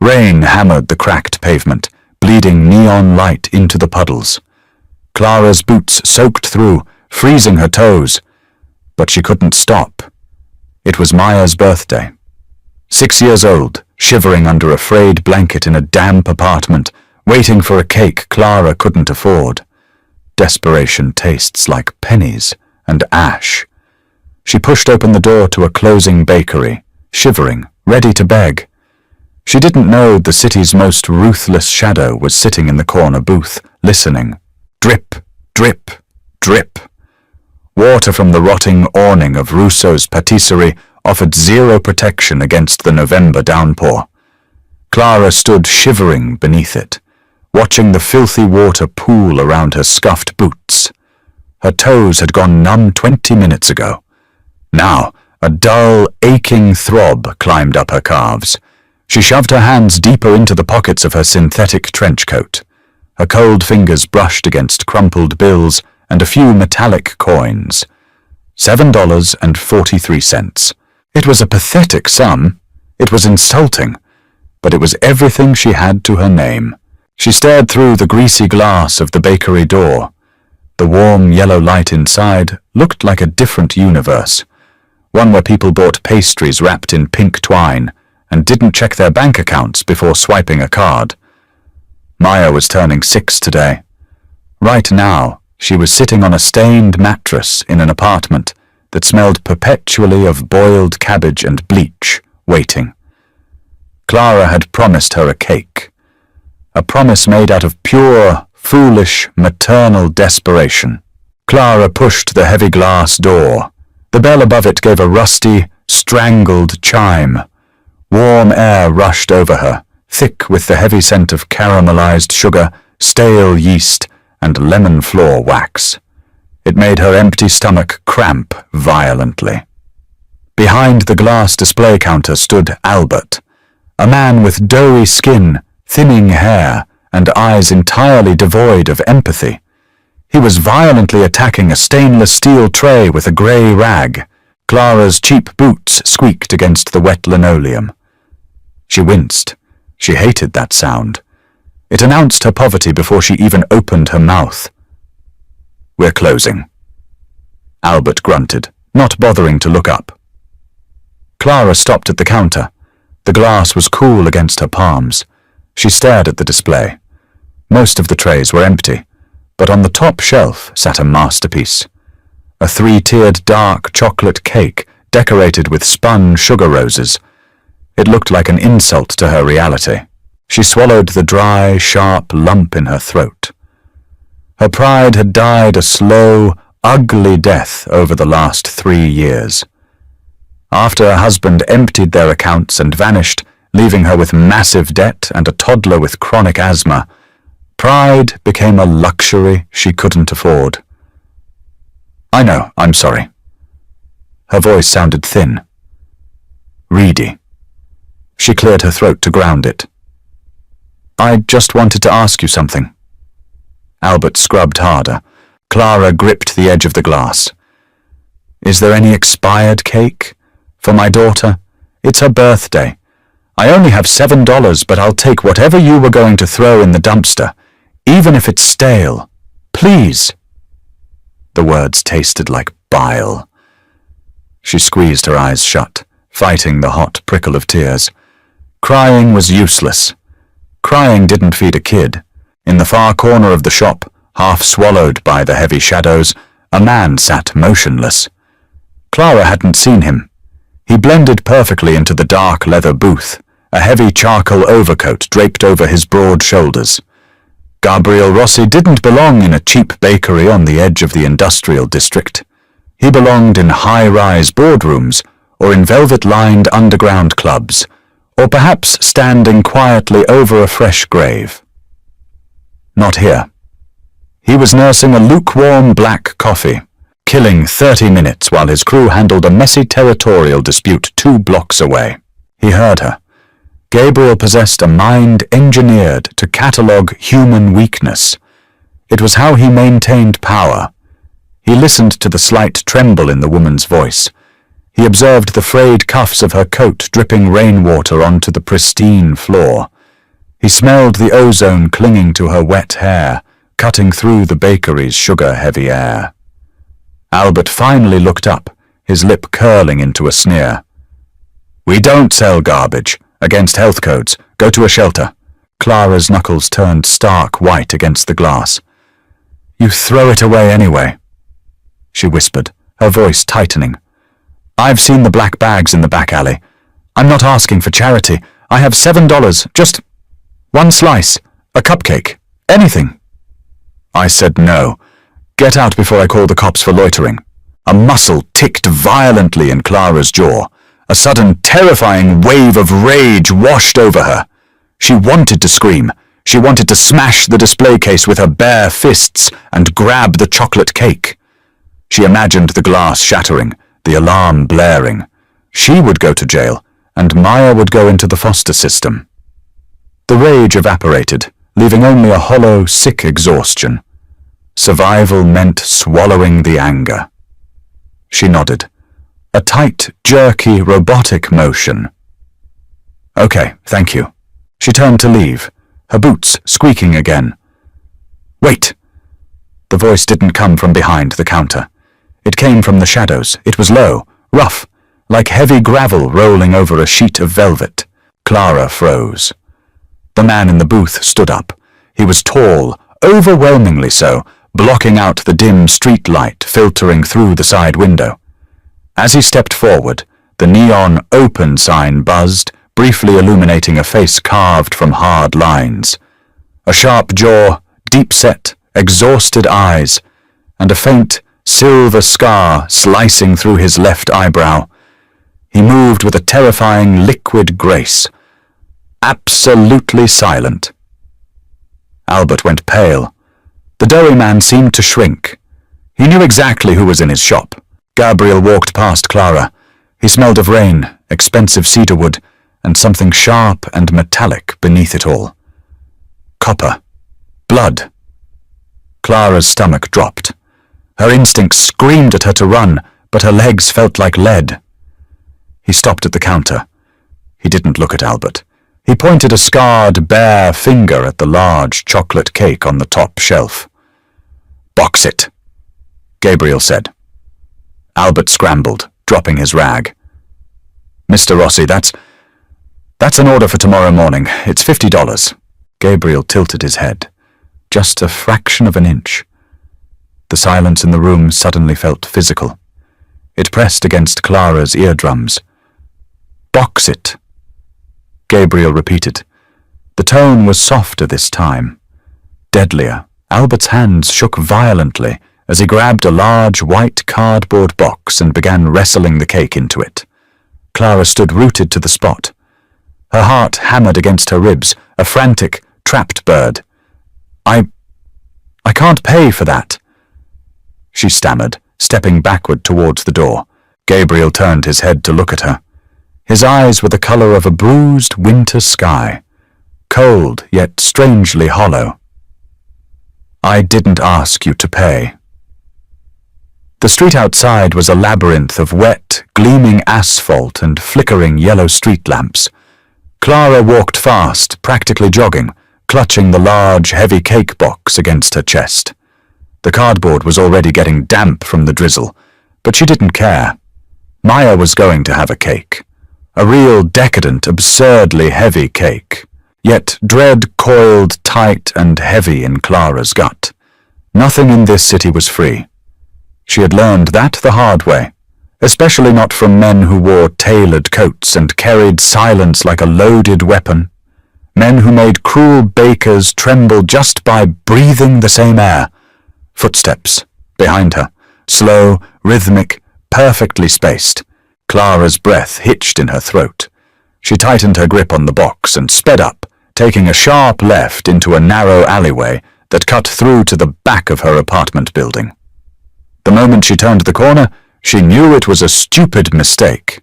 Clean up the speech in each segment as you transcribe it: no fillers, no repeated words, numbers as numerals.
Rain hammered the cracked pavement, bleeding neon light into the puddles. Clara's boots soaked through, freezing her toes, but she couldn't stop. It was Maya's birthday. 6 years old, shivering under a frayed blanket in a damp apartment, waiting for a cake Clara couldn't afford. Desperation tastes like pennies and ash. She pushed open the door to a closing bakery, shivering, ready to beg. She didn't know the city's most ruthless shadow was sitting in the corner booth, listening. Drip, drip, drip. Water from the rotting awning of Rousseau's patisserie offered zero protection against the November downpour. Clara stood shivering beneath it, watching the filthy water pool around her scuffed boots. Her toes had gone numb 20 minutes ago. Now, a dull, aching throb climbed up her calves. She shoved her hands deeper into the pockets of her synthetic trench coat. Her cold fingers brushed against crumpled bills and a few metallic coins. $7.43. It was a pathetic sum. It was insulting, but it was everything she had to her name. She stared through the greasy glass of the bakery door. The warm yellow light inside looked like a different universe, one where people bought pastries wrapped in pink twine and didn't check their bank accounts before swiping a card. Maya was turning 6 today. Right now, she was sitting on a stained mattress in an apartment that smelled perpetually of boiled cabbage and bleach, waiting. Clara had promised her a cake. A promise made out of pure, foolish, maternal desperation. Clara pushed the heavy glass door. The bell above it gave a rusty, strangled chime. Warm air rushed over her, thick with the heavy scent of caramelized sugar, stale yeast, and lemon floor wax. It made her empty stomach cramp violently. Behind the glass display counter stood Albert, a man with doughy skin, thinning hair, and eyes entirely devoid of empathy. He was violently attacking a stainless steel tray with a grey rag. Clara's cheap boots squeaked against the wet linoleum. She winced. She hated that sound. It announced her poverty before she even opened her mouth. "We're closing," Albert grunted, not bothering to look up. Clara stopped at the counter. The glass was cool against her palms. She stared at the display. Most of the trays were empty, but on the top shelf sat a masterpiece. A 3-tiered dark chocolate cake decorated with spun sugar roses. It looked like an insult to her reality. She swallowed the dry, sharp lump in her throat. Her pride had died a slow, ugly death over the last 3 years. After her husband emptied their accounts and vanished, leaving her with massive debt and a toddler with chronic asthma, pride became a luxury she couldn't afford. "I know, I'm sorry." Her voice sounded thin, reedy. She cleared her throat to ground it. "I just wanted to ask you something." Albert scrubbed harder. Clara gripped the edge of the glass. "Is there any expired cake? For my daughter? It's her birthday. I only have $7, but I'll take whatever you were going to throw in the dumpster, even if it's stale. Please." The words tasted like bile. She squeezed her eyes shut, fighting the hot prickle of tears. Crying was useless. Crying didn't feed a kid. In the far corner of the shop, half swallowed by the heavy shadows, a man sat motionless. Clara hadn't seen him. He blended perfectly into the dark leather booth, a heavy charcoal overcoat draped over his broad shoulders. Gabriel Rossi didn't belong in a cheap bakery on the edge of the industrial district. He belonged in high-rise boardrooms or in velvet-lined underground clubs, or perhaps standing quietly over a fresh grave. Not here. He was nursing a lukewarm black coffee, killing 30 minutes while his crew handled a messy territorial dispute 2 blocks away. He heard her. Gabriel possessed a mind engineered to catalogue human weakness. It was how he maintained power. He listened to the slight tremble in the woman's voice. He observed the frayed cuffs of her coat dripping rainwater onto the pristine floor. He smelled the ozone clinging to her wet hair, cutting through the bakery's sugar-heavy air. Albert finally looked up, his lip curling into a sneer. "We don't sell garbage. Against health codes. Go to a shelter." Clara's knuckles turned stark white against the glass. "You throw it away anyway," she whispered, her voice tightening. "I've seen the black bags in the back alley. I'm not asking for charity. I have $7, just one slice, a cupcake, anything." I said no. "Get out before I call the cops for loitering." A muscle ticked violently in Clara's jaw. A sudden, terrifying wave of rage washed over her. She wanted to scream. She wanted to smash the display case with her bare fists and grab the chocolate cake. She imagined the glass shattering, the alarm blaring. She would go to jail, and Maya would go into the foster system. The rage evaporated, leaving only a hollow, sick exhaustion. Survival meant swallowing the anger. She nodded. A tight, jerky, robotic motion. "Okay, thank you." She turned to leave, her boots squeaking again. "Wait!" The voice didn't come from behind the counter. It came from the shadows. It was low, rough, like heavy gravel rolling over a sheet of velvet. Clara froze. The man in the booth stood up. He was tall, overwhelmingly so, blocking out the dim street light filtering through the side window. As he stepped forward, the neon open sign buzzed, briefly illuminating a face carved from hard lines. A sharp jaw, deep-set, exhausted eyes, and a faint, silver scar slicing through his left eyebrow. He moved with a terrifying liquid grace. Absolutely silent. Albert went pale. The doughy man seemed to shrink. He knew exactly who was in his shop. Gabriel walked past Clara. He smelled of rain, expensive cedarwood, and something sharp and metallic beneath it all. Copper. Blood. Clara's stomach dropped. Her instincts screamed at her to run, but her legs felt like lead. He stopped at the counter. He didn't look at Albert. He pointed a scarred, bare finger at the large chocolate cake on the top shelf. "Box it," Gabriel said. Albert scrambled, dropping his rag. "Mr. Rossi, that's an order for tomorrow morning. It's $50. Gabriel tilted his head, just a fraction of an inch. The silence in the room suddenly felt physical. It pressed against Clara's eardrums. "Box it," Gabriel repeated. The tone was softer this time, deadlier. Albert's hands shook violently as he grabbed a large white cardboard box and began wrestling the cake into it. Clara stood rooted to the spot. Her heart hammered against her ribs, a frantic, trapped bird. I can't pay for that," she stammered, stepping backward towards the door. Gabriel turned his head to look at her. His eyes were the color of a bruised winter sky, cold yet strangely hollow. "I didn't ask you to pay." The street outside was a labyrinth of wet, gleaming asphalt and flickering yellow street lamps. Clara walked fast, practically jogging, clutching the large, heavy cake box against her chest. The cardboard was already getting damp from the drizzle, but she didn't care. Maya was going to have a cake. A real decadent, absurdly heavy cake. Yet dread coiled tight and heavy in Clara's gut. Nothing in this city was free. She had learned that the hard way, especially not from men who wore tailored coats and carried silence like a loaded weapon. Men who made cruel bakers tremble just by breathing the same air. Footsteps behind her, slow, rhythmic, perfectly spaced. Clara's breath hitched in her throat. She tightened her grip on the box and sped up, taking a sharp left into a narrow alleyway that cut through to the back of her apartment building. The moment she turned the corner, she knew it was a stupid mistake.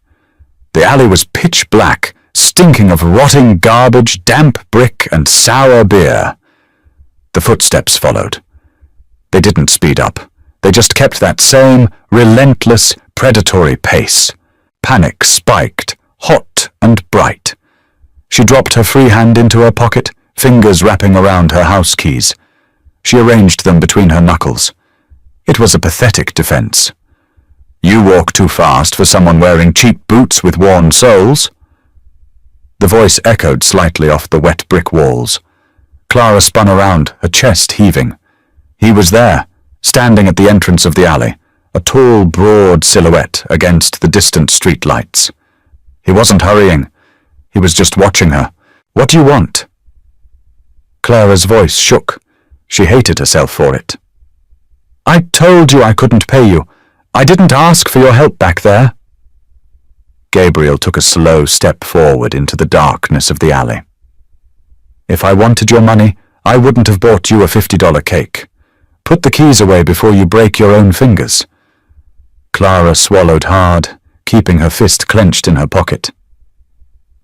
The alley was pitch black, stinking of rotting garbage, damp brick, and sour beer. The footsteps followed. They didn't speed up. They just kept that same relentless, predatory pace. Panic spiked, hot and bright. She dropped her free hand into her pocket, fingers wrapping around her house keys. She arranged them between her knuckles. It was a pathetic defense. You walk too fast for someone wearing cheap boots with worn soles. The voice echoed slightly off the wet brick walls. Clara spun around, her chest heaving. He was there, standing at the entrance of the alley, a tall, broad silhouette against the distant street lights. He wasn't hurrying. He was just watching her. "What do you want?" Clara's voice shook. She hated herself for it. "I told you I couldn't pay you. I didn't ask for your help back there." Gabriel took a slow step forward into the darkness of the alley. "If I wanted your money, I wouldn't have bought you a $50 cake. Put the keys away before you break your own fingers." Clara swallowed hard, keeping her fist clenched in her pocket.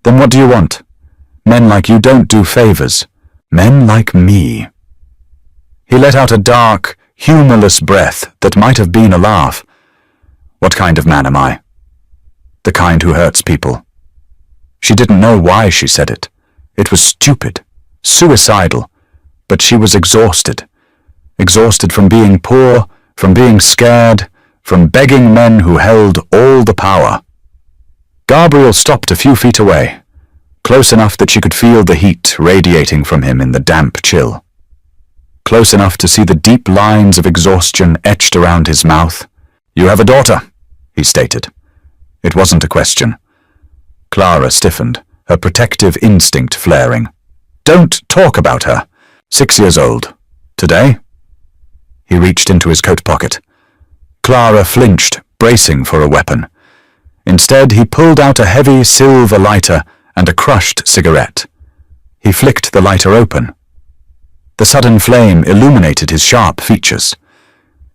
"Then what do you want? Men like you don't do favors. Men like me." He let out a dark, humorless breath that might have been a laugh. "What kind of man am I?" "The kind who hurts people." She didn't know why she said it. It was stupid, suicidal, but she was exhausted. Exhausted from being poor, from being scared, from begging men who held all the power. Gabriel stopped a few feet away, close enough that she could feel the heat radiating from him in the damp chill. Close enough to see the deep lines of exhaustion etched around his mouth. "You have a daughter," he stated. It wasn't a question. Clara stiffened, her protective instinct flaring. "Don't talk about her. 6 years old. Today?" He reached into his coat pocket. Clara flinched, bracing for a weapon. Instead, he pulled out a heavy silver lighter and a crushed cigarette. He flicked the lighter open. The sudden flame illuminated his sharp features.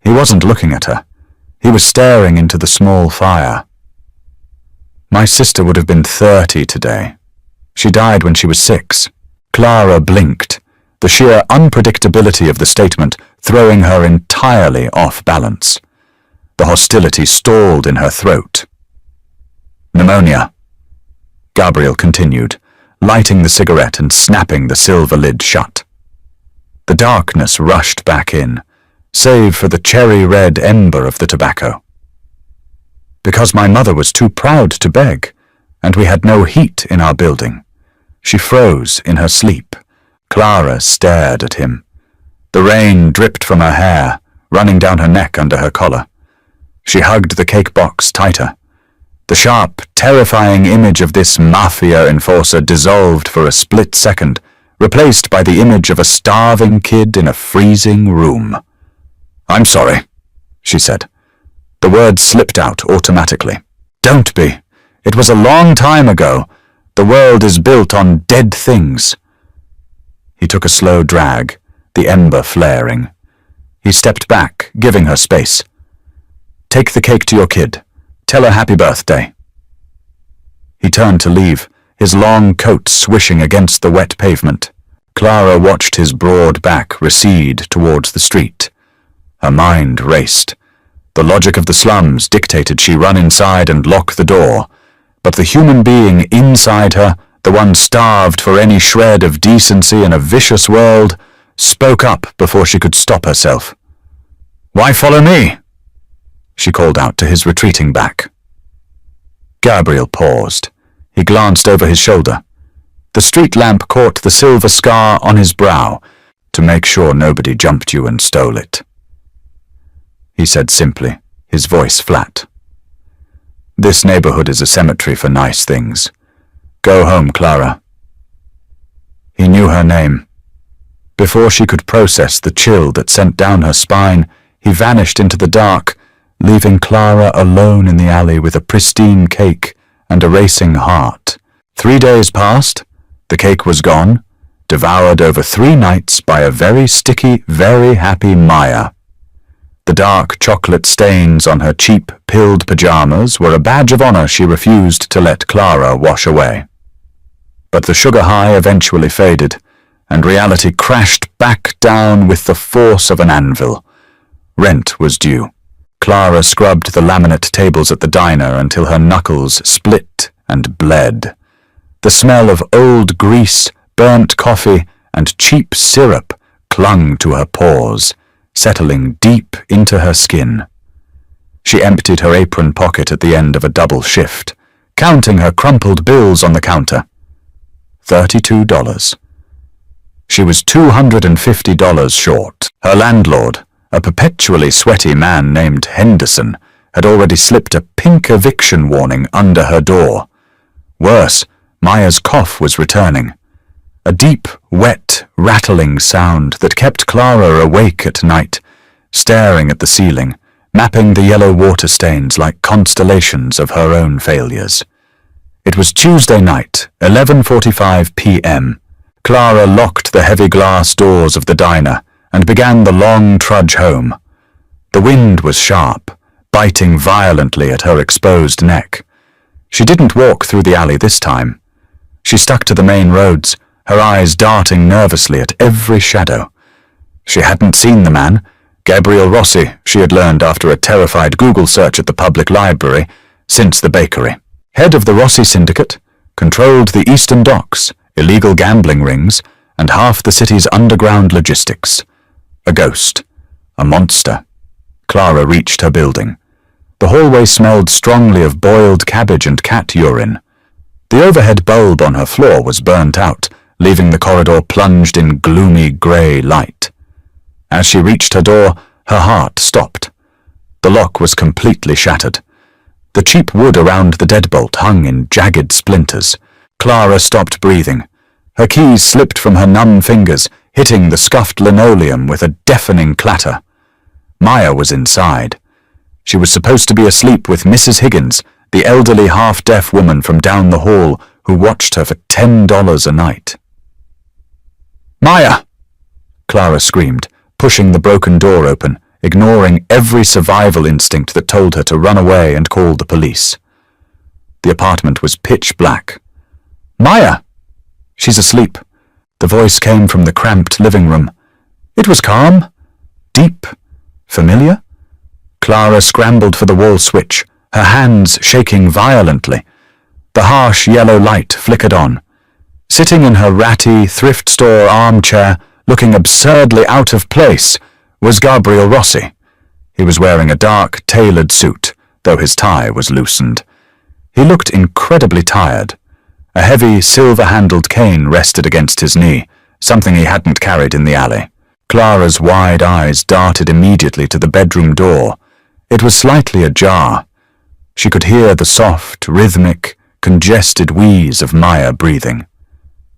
He wasn't looking at her. He was staring into the small fire. "My sister would have been 30 today. She died when she was 6. Clara blinked, the sheer unpredictability of the statement throwing her entirely off balance. The hostility stalled in her throat. "Pneumonia," Gabriel continued, lighting the cigarette and snapping the silver lid shut. The darkness rushed back in, save for the cherry-red ember of the tobacco. "Because my mother was too proud to beg, and we had no heat in our building." She froze in her sleep. Clara stared at him. The rain dripped from her hair, running down her neck under her collar. She hugged the cake box tighter. The sharp, terrifying image of this Mafia enforcer dissolved for a split second, replaced by the image of a starving kid in a freezing room. "I'm sorry," she said. The words slipped out automatically. "Don't be. It was a long time ago. The world is built on dead things." He took a slow drag, the ember flaring. He stepped back, giving her space. "Take the cake to your kid. Tell her happy birthday." He turned to leave, his long coat swishing against the wet pavement. Clara watched his broad back recede towards the street. Her mind raced. The logic of the slums dictated she run inside and lock the door, but the human being inside her, the one starved for any shred of decency in a vicious world, spoke up before she could stop herself. "Why follow me?" she called out to his retreating back. Gabriel paused. He glanced over his shoulder. The street lamp caught the silver scar on his brow to make sure nobody jumped you and stole it. He said simply, his voice flat. "This neighborhood is a cemetery for nice things. Go home, Clara." He knew her name. Before she could process the chill that sent down her spine, he vanished into the dark, leaving Clara alone in the alley with a pristine cake and a racing heart. 3 days passed. The cake was gone, devoured over 3 nights by a very sticky, very happy Maya. The dark chocolate stains on her cheap, pilled pajamas were a badge of honor she refused to let Clara wash away. But the sugar high eventually faded, and reality crashed back down with the force of an anvil. Rent was due. Clara scrubbed the laminate tables at the diner until her knuckles split and bled. The smell of old grease, burnt coffee, and cheap syrup clung to her pores, settling deep into her skin. She emptied her apron pocket at the end of a double shift, counting her crumpled bills on the counter. $32. She was $250 short. Her landlord, a perpetually sweaty man named Henderson, had already slipped a pink eviction warning under her door. Worse, Maya's cough was returning. A deep, wet, rattling sound that kept Clara awake at night, staring at the ceiling, mapping the yellow water stains like constellations of her own failures. It was Tuesday night, 11:45 p.m. Clara locked the heavy glass doors of the diner and began the long trudge home. The wind was sharp, biting violently at her exposed neck. She didn't walk through the alley this time. She stuck to the main roads, her eyes darting nervously at every shadow. She hadn't seen the man, Gabriel Rossi, she had learned after a terrified Google search at the public library, since the bakery. Head of the Rossi syndicate, controlled the eastern docks, illegal gambling rings, and half the city's underground logistics. A ghost. A monster. Clara reached her building. The hallway smelled strongly of boiled cabbage and cat urine. The overhead bulb on her floor was burnt out, leaving the corridor plunged in gloomy grey light. As she reached her door, her heart stopped. The lock was completely shattered. The cheap wood around the deadbolt hung in jagged splinters. Clara stopped breathing. Her keys slipped from her numb fingers, hitting the scuffed linoleum with a deafening clatter. Maya was inside. She was supposed to be asleep with Mrs. Higgins, the elderly half-deaf woman from down the hall who watched her for $10 a night. "Maya!" Clara screamed, pushing the broken door open, ignoring every survival instinct that told her to run away and call the police. The apartment was pitch black. "Maya!" "She's asleep." The voice came from the cramped living room. It was calm, deep, familiar. Clara scrambled for the wall switch, her hands shaking violently. The harsh yellow light flickered on. Sitting in her ratty thrift store armchair, looking absurdly out of place, was Gabriel Rossi. He was wearing a dark, tailored suit, though his tie was loosened. He looked incredibly tired. A heavy, silver-handled cane rested against his knee, something he hadn't carried in the alley. Clara's wide eyes darted immediately to the bedroom door. It was slightly ajar. She could hear the soft, rhythmic, congested wheeze of Maya breathing.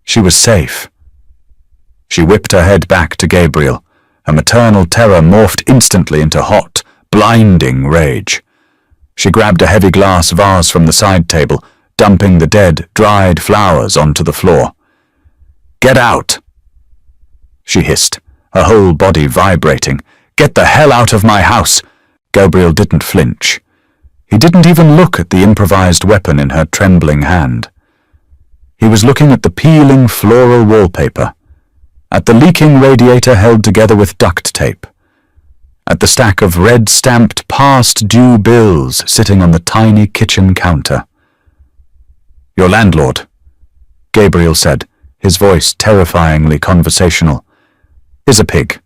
She was safe. She whipped her head back to Gabriel. Her maternal terror morphed instantly into hot, blinding rage. She grabbed a heavy glass vase from the side table, dumping the dead, dried flowers onto the floor. "Get out!" she hissed, her whole body vibrating. "Get the hell out of my house!" Gabriel didn't flinch. He didn't even look at the improvised weapon in her trembling hand. He was looking at the peeling floral wallpaper, at the leaking radiator held together with duct tape, at the stack of red-stamped past-due bills sitting on the tiny kitchen counter. "Your landlord," Gabriel said, his voice terrifyingly conversational, "is a pig.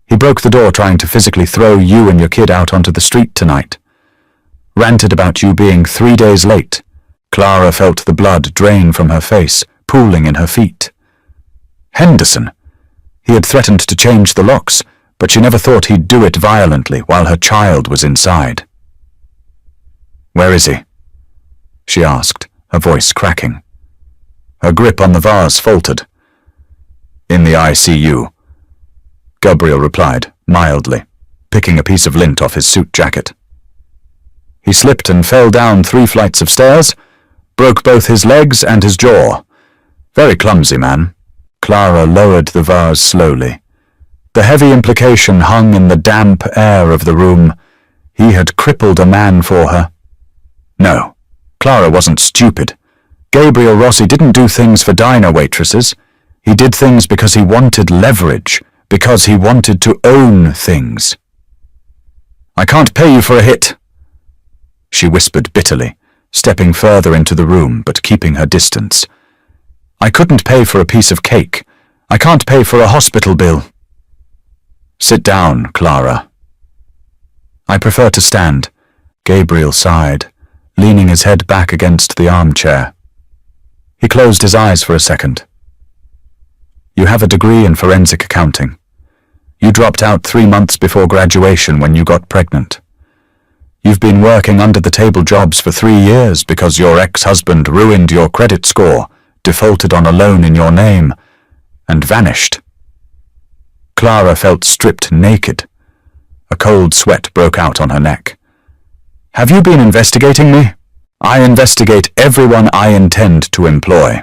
He broke the door trying to physically throw you and your kid out onto the street tonight. Ranted about you being 3 days late." Clara felt the blood drain from her face, pooling in her feet. Henderson. He had threatened to change the locks, but she never thought he'd do it violently while her child was inside. "Where is he?" she asked, her voice cracking. Her grip on the vase faltered. "In the ICU," Gabriel replied, mildly, picking a piece of lint off his suit jacket. He slipped and fell down 3 flights of stairs, broke both his legs and his jaw. Very clumsy man. Clara lowered the vase slowly. The heavy implication hung in the damp air of the room. He had crippled a man for her. No, Clara wasn't stupid. Gabriel Rossi didn't do things for diner waitresses. He did things because he wanted leverage, because he wanted to own things. "I can't pay you for a hit," she whispered bitterly, stepping further into the room but keeping her distance. "I couldn't pay for a piece of cake. I can't pay for a hospital bill. Sit down, Clara. I prefer to stand, Gabriel sighed, leaning his head back against the armchair. He closed his eyes for a second. You have a degree in forensic accounting. You dropped out 3 months before graduation when you got pregnant. You've been working under-the-table jobs for 3 years because your ex-husband ruined your credit score, defaulted on a loan in your name, and vanished. Clara felt stripped naked. A cold sweat broke out on her neck. Have you been investigating me? I investigate everyone I intend to employ.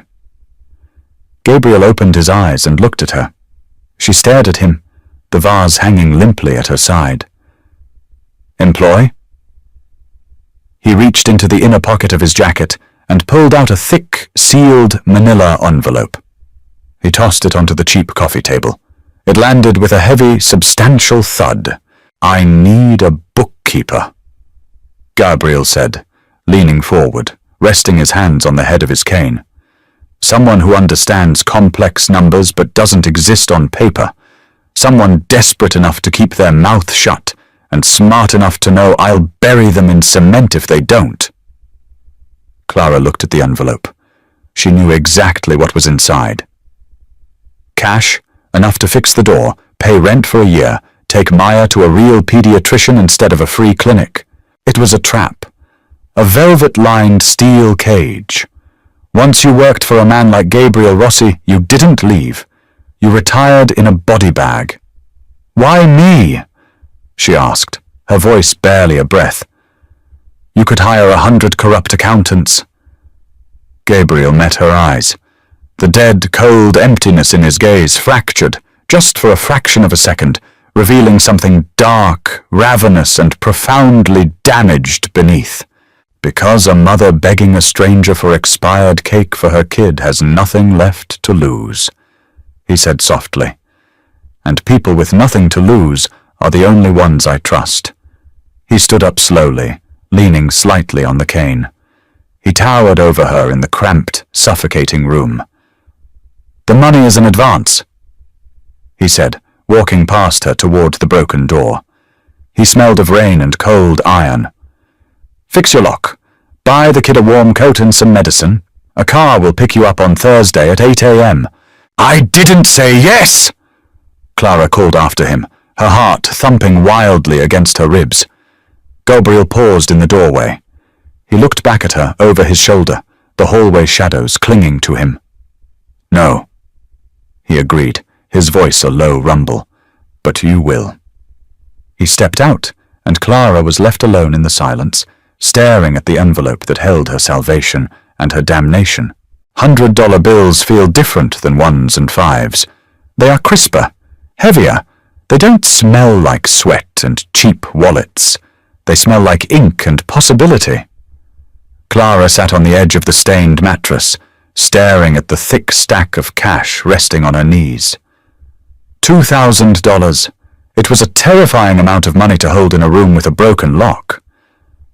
Gabriel opened his eyes and looked at her. She stared at him, the vase hanging limply at her side. Employ? He reached into the inner pocket of his jacket and pulled out a thick, sealed manila envelope. He tossed it onto the cheap coffee table. It landed with a heavy, substantial thud. I need a bookkeeper, Gabriel said, leaning forward, resting his hands on the head of his cane. Someone who understands complex numbers but doesn't exist on paper. Someone desperate enough to keep their mouth shut and smart enough to know I'll bury them in cement if they don't. Clara looked at the envelope. She knew exactly what was inside. Cash, enough to fix the door, pay rent for a year, take Maya to a real pediatrician instead of a free clinic. It was a trap. A velvet-lined steel cage. Once you worked for a man like Gabriel Rossi, you didn't leave. You retired in a body bag. Why me? She asked, her voice barely a breath. You could hire 100 corrupt accountants. Gabriel met her eyes. The dead, cold emptiness in his gaze fractured, just for a fraction of a second, revealing something dark, ravenous, and profoundly damaged beneath. Because a mother begging a stranger for expired cake for her kid has nothing left to lose, he said softly. And people with nothing to lose are the only ones I trust. He stood up slowly, leaning slightly on the cane. He towered over her in the cramped, suffocating room. The money is an advance, he said, walking past her toward the broken door. He smelled of rain and cold iron. Fix your lock. Buy the kid a warm coat and some medicine. A car will pick you up on Thursday at 8 a.m. I didn't say yes! Clara called after him, her heart thumping wildly against her ribs. Gabriel paused in the doorway. He looked back at her over his shoulder, the hallway shadows clinging to him. No, he agreed, his voice a low rumble. But you will. He stepped out, and Clara was left alone in the silence, staring at the envelope that held her salvation and her damnation. $100 bills feel different than 1s and 5s. They are crisper, heavier. They don't smell like sweat and cheap wallets. They smell like ink and possibility. Clara sat on the edge of the stained mattress, staring at the thick stack of cash resting on her knees. $2,000. It was a terrifying amount of money to hold in a room with a broken lock.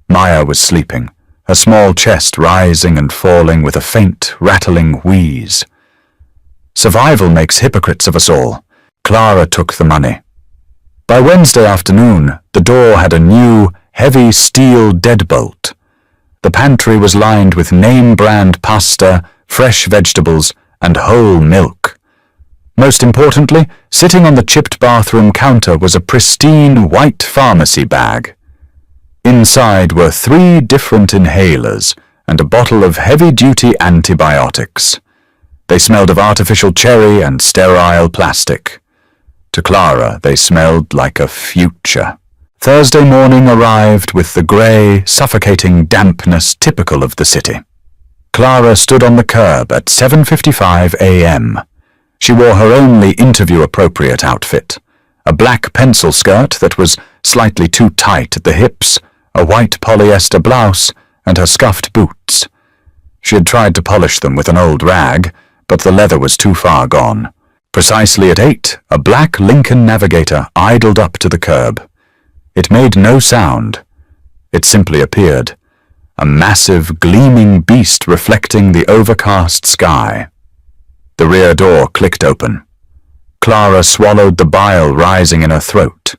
Maya was sleeping, her small chest rising and falling with a faint, rattling wheeze. Survival makes hypocrites of us all. Clara took the money. By Wednesday afternoon, the door had a new, heavy steel deadbolt. The pantry was lined with name-brand pasta, fresh vegetables, and whole milk. Most importantly, sitting on the chipped bathroom counter was a pristine white pharmacy bag. Inside were 3 different inhalers and a bottle of heavy-duty antibiotics. They smelled of artificial cherry and sterile plastic. To Clara, they smelled like a future. Thursday morning arrived with the grey, suffocating dampness typical of the city. Clara stood on the curb at 7:55 a.m. She wore her only interview-appropriate outfit, a black pencil skirt that was slightly too tight at the hips, a white polyester blouse, and her scuffed boots. She had tried to polish them with an old rag, but the leather was too far gone. Precisely at 8, a black Lincoln Navigator idled up to the curb. It made no sound. It simply appeared, a massive, gleaming beast reflecting the overcast sky. The rear door clicked open. Clara swallowed the bile rising in her throat.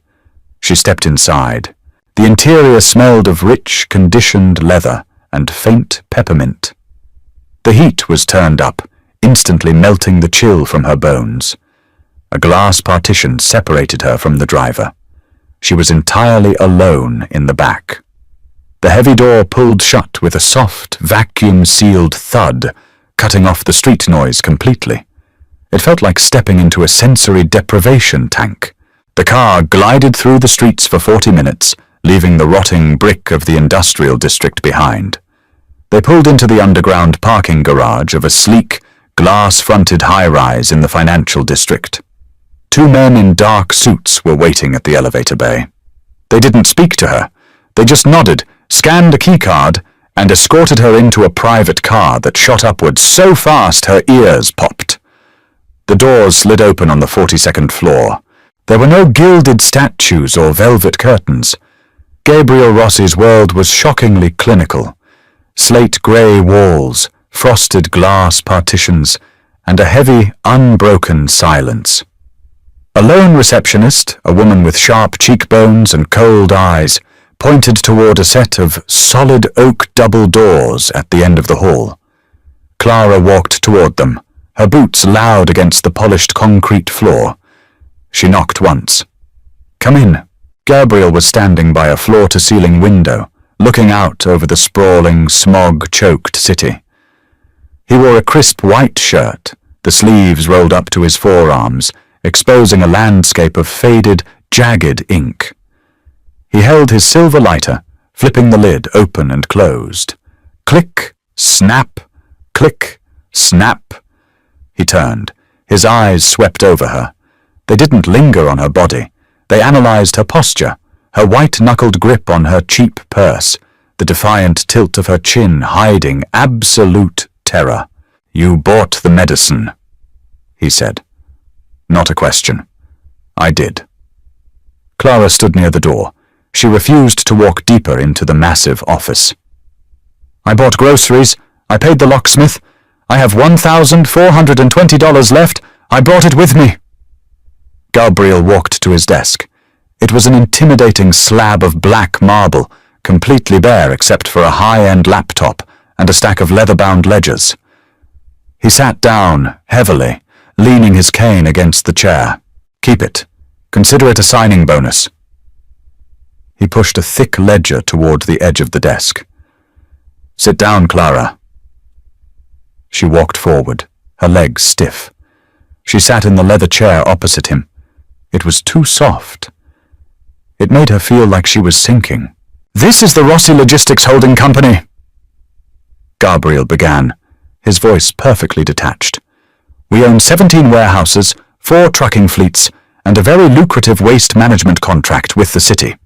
She stepped inside. The interior smelled of rich, conditioned leather and faint peppermint. The heat was turned up, instantly melting the chill from her bones. A glass partition separated her from the driver. She was entirely alone in the back. The heavy door pulled shut with a soft, vacuum-sealed thud, cutting off the street noise completely. It felt like stepping into a sensory deprivation tank. The car glided through the streets for 40 minutes, leaving the rotting brick of the industrial district behind. They pulled into the underground parking garage of a sleek, glass-fronted high-rise in the financial district. Two men in dark suits were waiting at the elevator bay. They didn't speak to her. They just nodded, scanned a keycard, and escorted her into a private car that shot upwards so fast her ears popped. The doors slid open on the 42nd floor. There were no gilded statues or velvet curtains. Gabriel Rossi's world was shockingly clinical. Slate-grey walls, frosted glass partitions, and a heavy, unbroken silence. A lone receptionist, a woman with sharp cheekbones and cold eyes, pointed toward a set of solid oak double doors at the end of the hall. Clara walked toward them, her boots loud against the polished concrete floor. She knocked once. "Come in." Gabriel was standing by a floor-to-ceiling window, looking out over the sprawling, smog-choked city. He wore a crisp white shirt, the sleeves rolled up to his forearms, exposing a landscape of faded, jagged ink. He held his silver lighter, flipping the lid open and closed. Click, snap, click, snap. He turned. His eyes swept over her. They didn't linger on her body. They analyzed her posture, her white-knuckled grip on her cheap purse, the defiant tilt of her chin hiding absolute terror. "You bought the medicine," he said. Not a question. "I did." Clara stood near the door. She refused to walk deeper into the massive office. "I bought groceries. I paid the locksmith. I have $1,420 left. I brought it with me." Gabriel walked to his desk. It was an intimidating slab of black marble, completely bare except for a high-end laptop and a stack of leather-bound ledgers. He sat down, heavily, leaning his cane against the chair. "Keep it. Consider it a signing bonus." He pushed a thick ledger toward the edge of the desk. "Sit down, Clara." She walked forward, her legs stiff. She sat in the leather chair opposite him. It was too soft. It made her feel like she was sinking. "This is the Rossi Logistics Holding Company," Gabriel began, his voice perfectly detached. "We own 17 warehouses, 4 trucking fleets, and a very lucrative waste management contract with the city.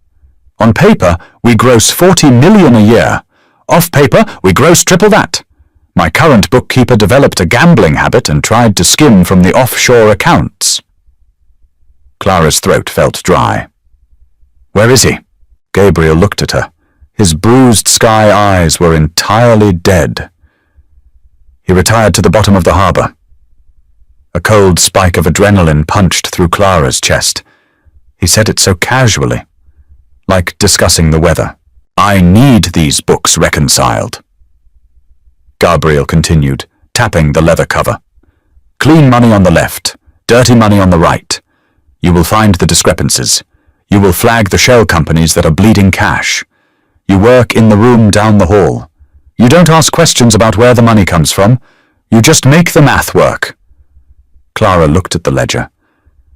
On paper, we gross $40 million a year. Off paper, we gross triple that. My current bookkeeper developed a gambling habit and tried to skim from the offshore accounts." Clara's throat felt dry. "Where is he?" Gabriel looked at her. His bruised sky eyes were entirely dead. "He retired to the bottom of the harbor." A cold spike of adrenaline punched through Clara's chest. He said it so casually, like discussing the weather. "I need these books reconciled." Gabriel continued, tapping the leather cover. "Clean money on the left, dirty money on the right. You will find the discrepancies. You will flag the shell companies that are bleeding cash. You work in the room down the hall. You don't ask questions about where the money comes from. You just make the math work." Clara looked at the ledger.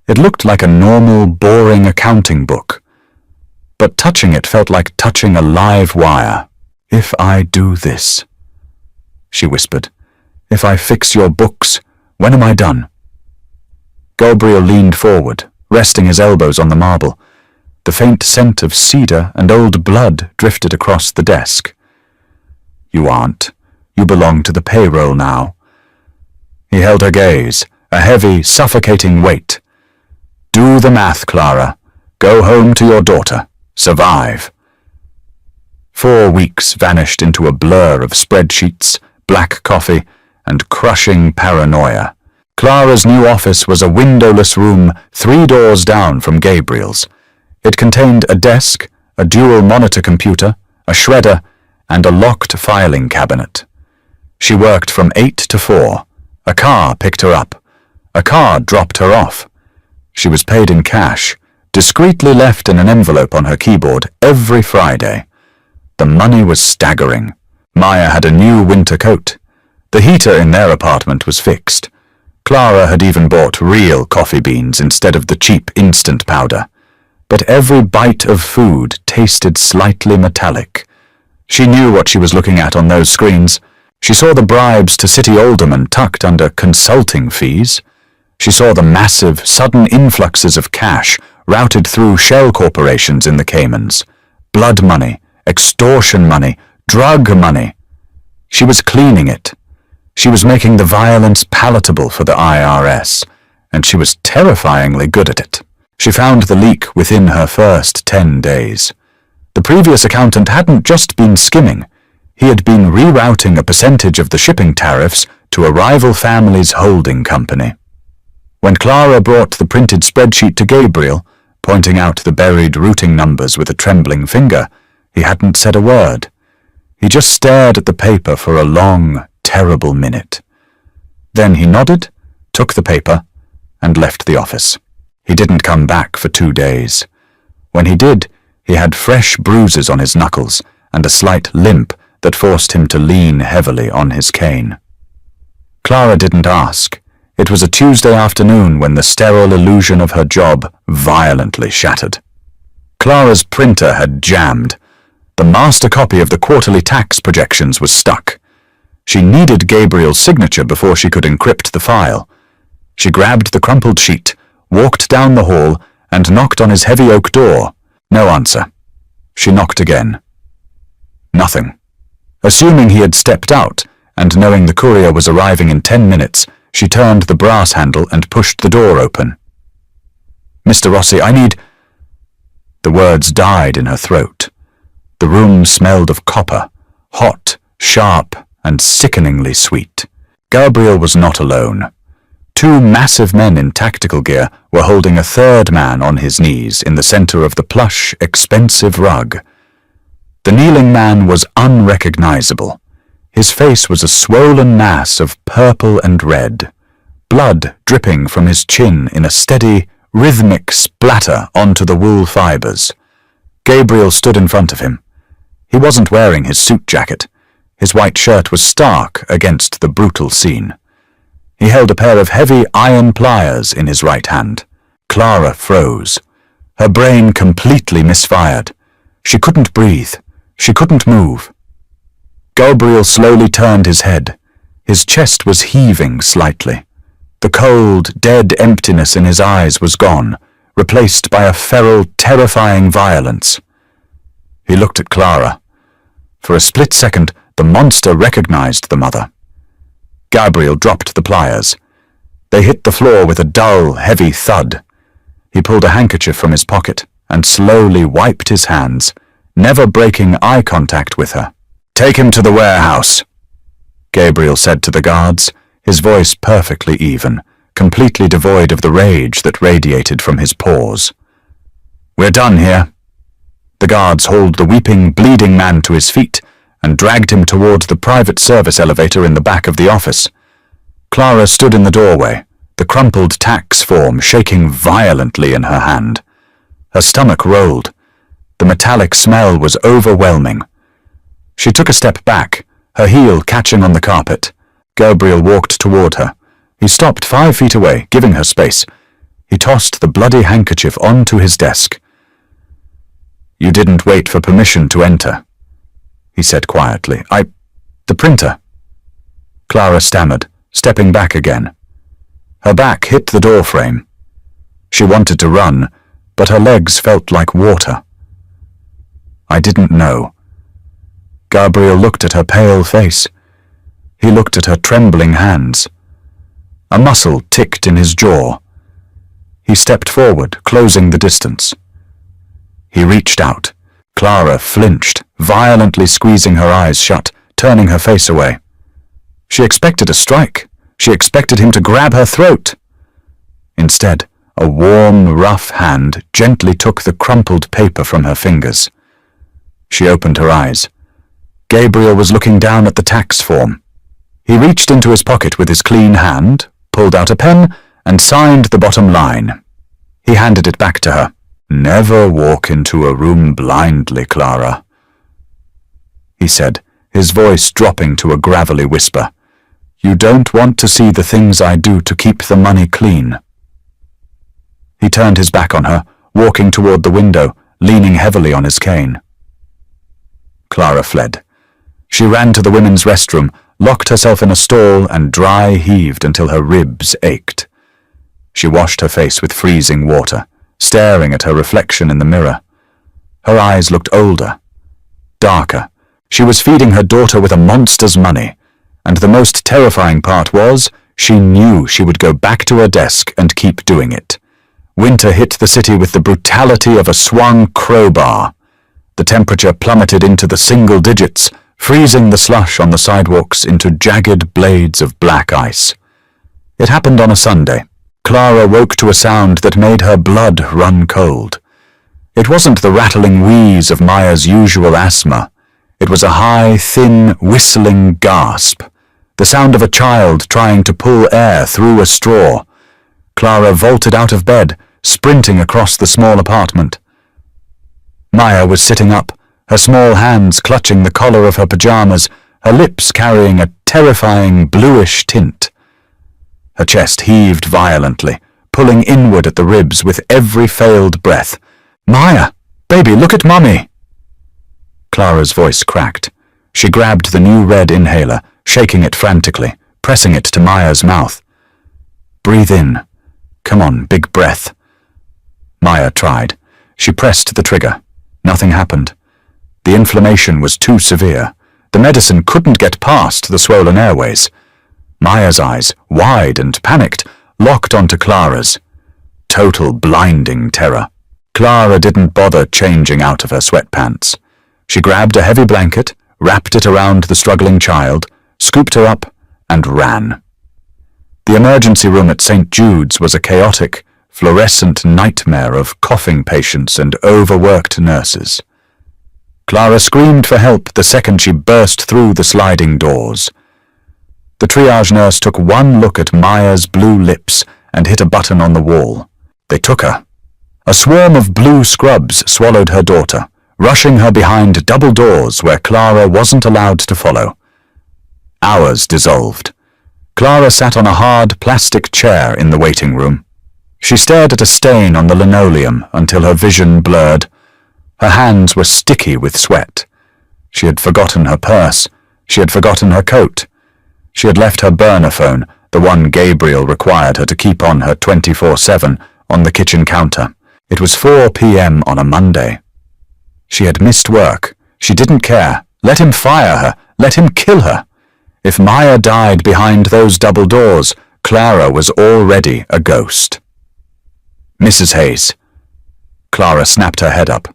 It looked like a normal, boring accounting book. But touching it felt like touching a live wire. "If I do this," she whispered. "If I fix your books, when am I done?" Gabriel leaned forward, resting his elbows on the marble. The faint scent of cedar and old blood drifted across the desk. "You aren't. You belong to the payroll now." He held her gaze, a heavy, suffocating weight. "Do the math, Clara. Go home to your daughter. Survive." 4 weeks vanished into a blur of spreadsheets, black coffee, and crushing paranoia. Clara's new office was a windowless room 3 doors down from Gabriel's. It contained a desk, a dual-monitor computer, a shredder, and a locked filing cabinet. She worked from 8 to 4. A car picked her up. A car dropped her off. She was paid in cash, discreetly left in an envelope on her keyboard every Friday. The money was staggering. Maya had a new winter coat. The heater in their apartment was fixed. Clara had even bought real coffee beans instead of the cheap instant powder. But every bite of food tasted slightly metallic. She knew what she was looking at on those screens. She saw the bribes to city aldermen tucked under consulting fees. She saw the massive, sudden influxes of cash routed through shell corporations in the Caymans. Blood money, extortion money, drug money. She was cleaning it. She was making the violence palatable for the IRS, and she was terrifyingly good at it. She found the leak within her first 10 days. The previous accountant hadn't just been skimming. He had been rerouting a percentage of the shipping tariffs to a rival family's holding company. When Clara brought the printed spreadsheet to Gabriel, pointing out the buried routing numbers with a trembling finger, he hadn't said a word. He just stared at the paper for a long, terrible minute. Then he nodded, took the paper, and left the office. He didn't come back for 2 days. When he did, he had fresh bruises on his knuckles and a slight limp that forced him to lean heavily on his cane. Clara didn't ask. It was a Tuesday afternoon when the sterile illusion of her job violently shattered. Clara's printer had jammed. The master copy of the quarterly tax projections was stuck. She needed Gabriel's signature before she could encrypt the file. She grabbed the crumpled sheet, walked down the hall, and knocked on his heavy oak door. No answer. She knocked again. Nothing. Assuming he had stepped out, and knowing the courier was arriving in 10 minutes, she turned the brass handle and pushed the door open. "Mr. Rossi, I need—" The words died in her throat. The room smelled of copper, hot, sharp, and sickeningly sweet. Gabriel was not alone. 2 massive men in tactical gear were holding a third man on his knees in the center of the plush, expensive rug. The kneeling man was unrecognizable. His face was a swollen mass of purple and red, blood dripping from his chin in a steady, rhythmic splatter onto the wool fibers. Gabriel stood in front of him. He wasn't wearing his suit jacket. His white shirt was stark against the brutal scene. He held a pair of heavy iron pliers in his right hand. Clara froze. Her brain completely misfired. She couldn't breathe. She couldn't move. Gabriel slowly turned his head. His chest was heaving slightly. The cold, dead emptiness in his eyes was gone, replaced by a feral, terrifying violence. He looked at Clara. For a split second, the monster recognized the mother. Gabriel dropped the pliers. They hit the floor with a dull, heavy thud. He pulled a handkerchief from his pocket and slowly wiped his hands, never breaking eye contact with her. "Take him to the warehouse," Gabriel said to the guards, his voice perfectly even, completely devoid of the rage that radiated from his pores. "We're done here." The guards hauled the weeping, bleeding man to his feet and dragged him toward the private service elevator in the back of the office. Clara stood in the doorway, the crumpled tax form shaking violently in her hand. Her stomach rolled. The metallic smell was overwhelming. She took a step back, her heel catching on the carpet. Gabriel walked toward her. He stopped 5 feet away, giving her space. He tossed the bloody handkerchief onto his desk. "You didn't wait for permission to enter," he said quietly. The printer." Clara stammered, stepping back again. Her back hit the door frame. She wanted to run, but her legs felt like water. "I didn't know." Gabriel looked at her pale face. He looked at her trembling hands. A muscle ticked in his jaw. He stepped forward, closing the distance. He reached out. Clara flinched, violently squeezing her eyes shut, turning her face away. She expected a strike. She expected him to grab her throat. Instead, a warm, rough hand gently took the crumpled paper from her fingers. She opened her eyes. Gabriel was looking down at the tax form. He reached into his pocket with his clean hand, pulled out a pen, and signed the bottom line. He handed it back to her. "Never walk into a room blindly, Clara," he said, his voice dropping to a gravelly whisper. "You don't want to see the things I do to keep the money clean." He turned his back on her, walking toward the window, leaning heavily on his cane. Clara fled. She ran to the women's restroom, locked herself in a stall, and dry heaved until her ribs ached. She washed her face with freezing water, staring at her reflection in the mirror. Her eyes looked older, darker. She was feeding her daughter with a monster's money, and the most terrifying part was, she knew she would go back to her desk and keep doing it. Winter hit the city with the brutality of a swung crowbar. The temperature plummeted into the single digits, freezing the slush on the sidewalks into jagged blades of black ice. It happened on a Sunday. Clara woke to a sound that made her blood run cold. It wasn't the rattling wheeze of Maya's usual asthma. It was a high, thin, whistling gasp, the sound of a child trying to pull air through a straw. Clara vaulted out of bed, sprinting across the small apartment. Maya was sitting up, her small hands clutching the collar of her pajamas, her lips carrying a terrifying bluish tint. Her chest heaved violently, pulling inward at the ribs with every failed breath. "Maya! Baby, look at Mummy!" Clara's voice cracked. She grabbed the new red inhaler, shaking it frantically, pressing it to Maya's mouth. "Breathe in. Come on, big breath." Maya tried. She pressed the trigger. Nothing happened. The inflammation was too severe. The medicine couldn't get past the swollen airways. Maya's eyes, wide and panicked, locked onto Clara's. Total blinding terror. Clara didn't bother changing out of her sweatpants. She grabbed a heavy blanket, wrapped it around the struggling child, scooped her up, and ran. The emergency room at St. Jude's was a chaotic, fluorescent nightmare of coughing patients and overworked nurses. Clara screamed for help the second she burst through the sliding doors. The triage nurse took one look at Maya's blue lips and hit a button on the wall. They took her. A swarm of blue scrubs swallowed her daughter, rushing her behind double doors where Clara wasn't allowed to follow. Hours dissolved. Clara sat on a hard plastic chair in the waiting room. She stared at a stain on the linoleum until her vision blurred. Her hands were sticky with sweat. She had forgotten her purse. She had forgotten her coat. She had left her burner phone, the one Gabriel required her to keep on her 24/7, on the kitchen counter. It was 4 p.m. on a Monday. She had missed work. She didn't care. Let him fire her. Let him kill her. If Maya died behind those double doors, Clara was already a ghost. "Mrs. Hayes." Clara snapped her head up.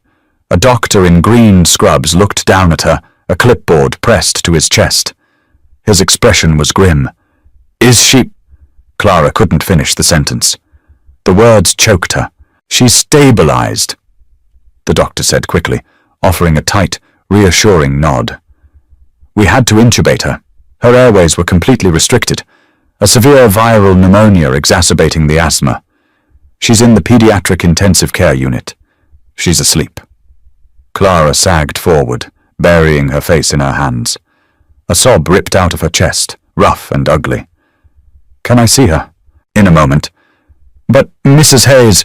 A doctor in green scrubs looked down at her, a clipboard pressed to his chest. His expression was grim. "Is she—" Clara couldn't finish the sentence. The words choked her. "She's stabilized," the doctor said quickly, offering a tight, reassuring nod. "We had to intubate her. Her airways were completely restricted. A severe viral pneumonia exacerbating the asthma. She's in the pediatric intensive care unit. She's asleep." Clara sagged forward, burying her face in her hands. A sob ripped out of her chest, rough and ugly. "Can I see her?" "In a moment." "But Mrs. Hayes—"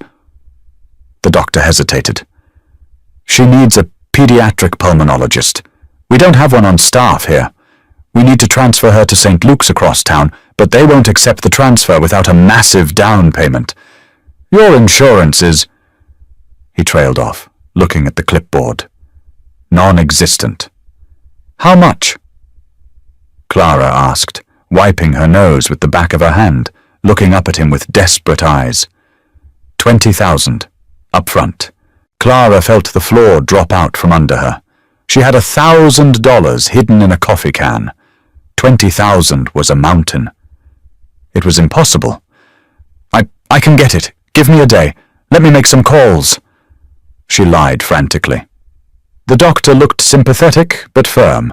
The doctor hesitated. "She needs a pediatric pulmonologist. We don't have one on staff here. We need to transfer her to St. Luke's across town, but they won't accept the transfer without a massive down payment. Your insurance is—" He trailed off, looking at the clipboard. Non-existent. "How much?" Clara asked, wiping her nose with the back of her hand, looking up at him with desperate eyes. 20,000, up front. Clara felt the floor drop out from under her. She had $1,000 hidden in a coffee can. 20,000 was a mountain. It was impossible. I can get it. Give me a day. Let me make some calls. She lied frantically. The doctor looked sympathetic but firm.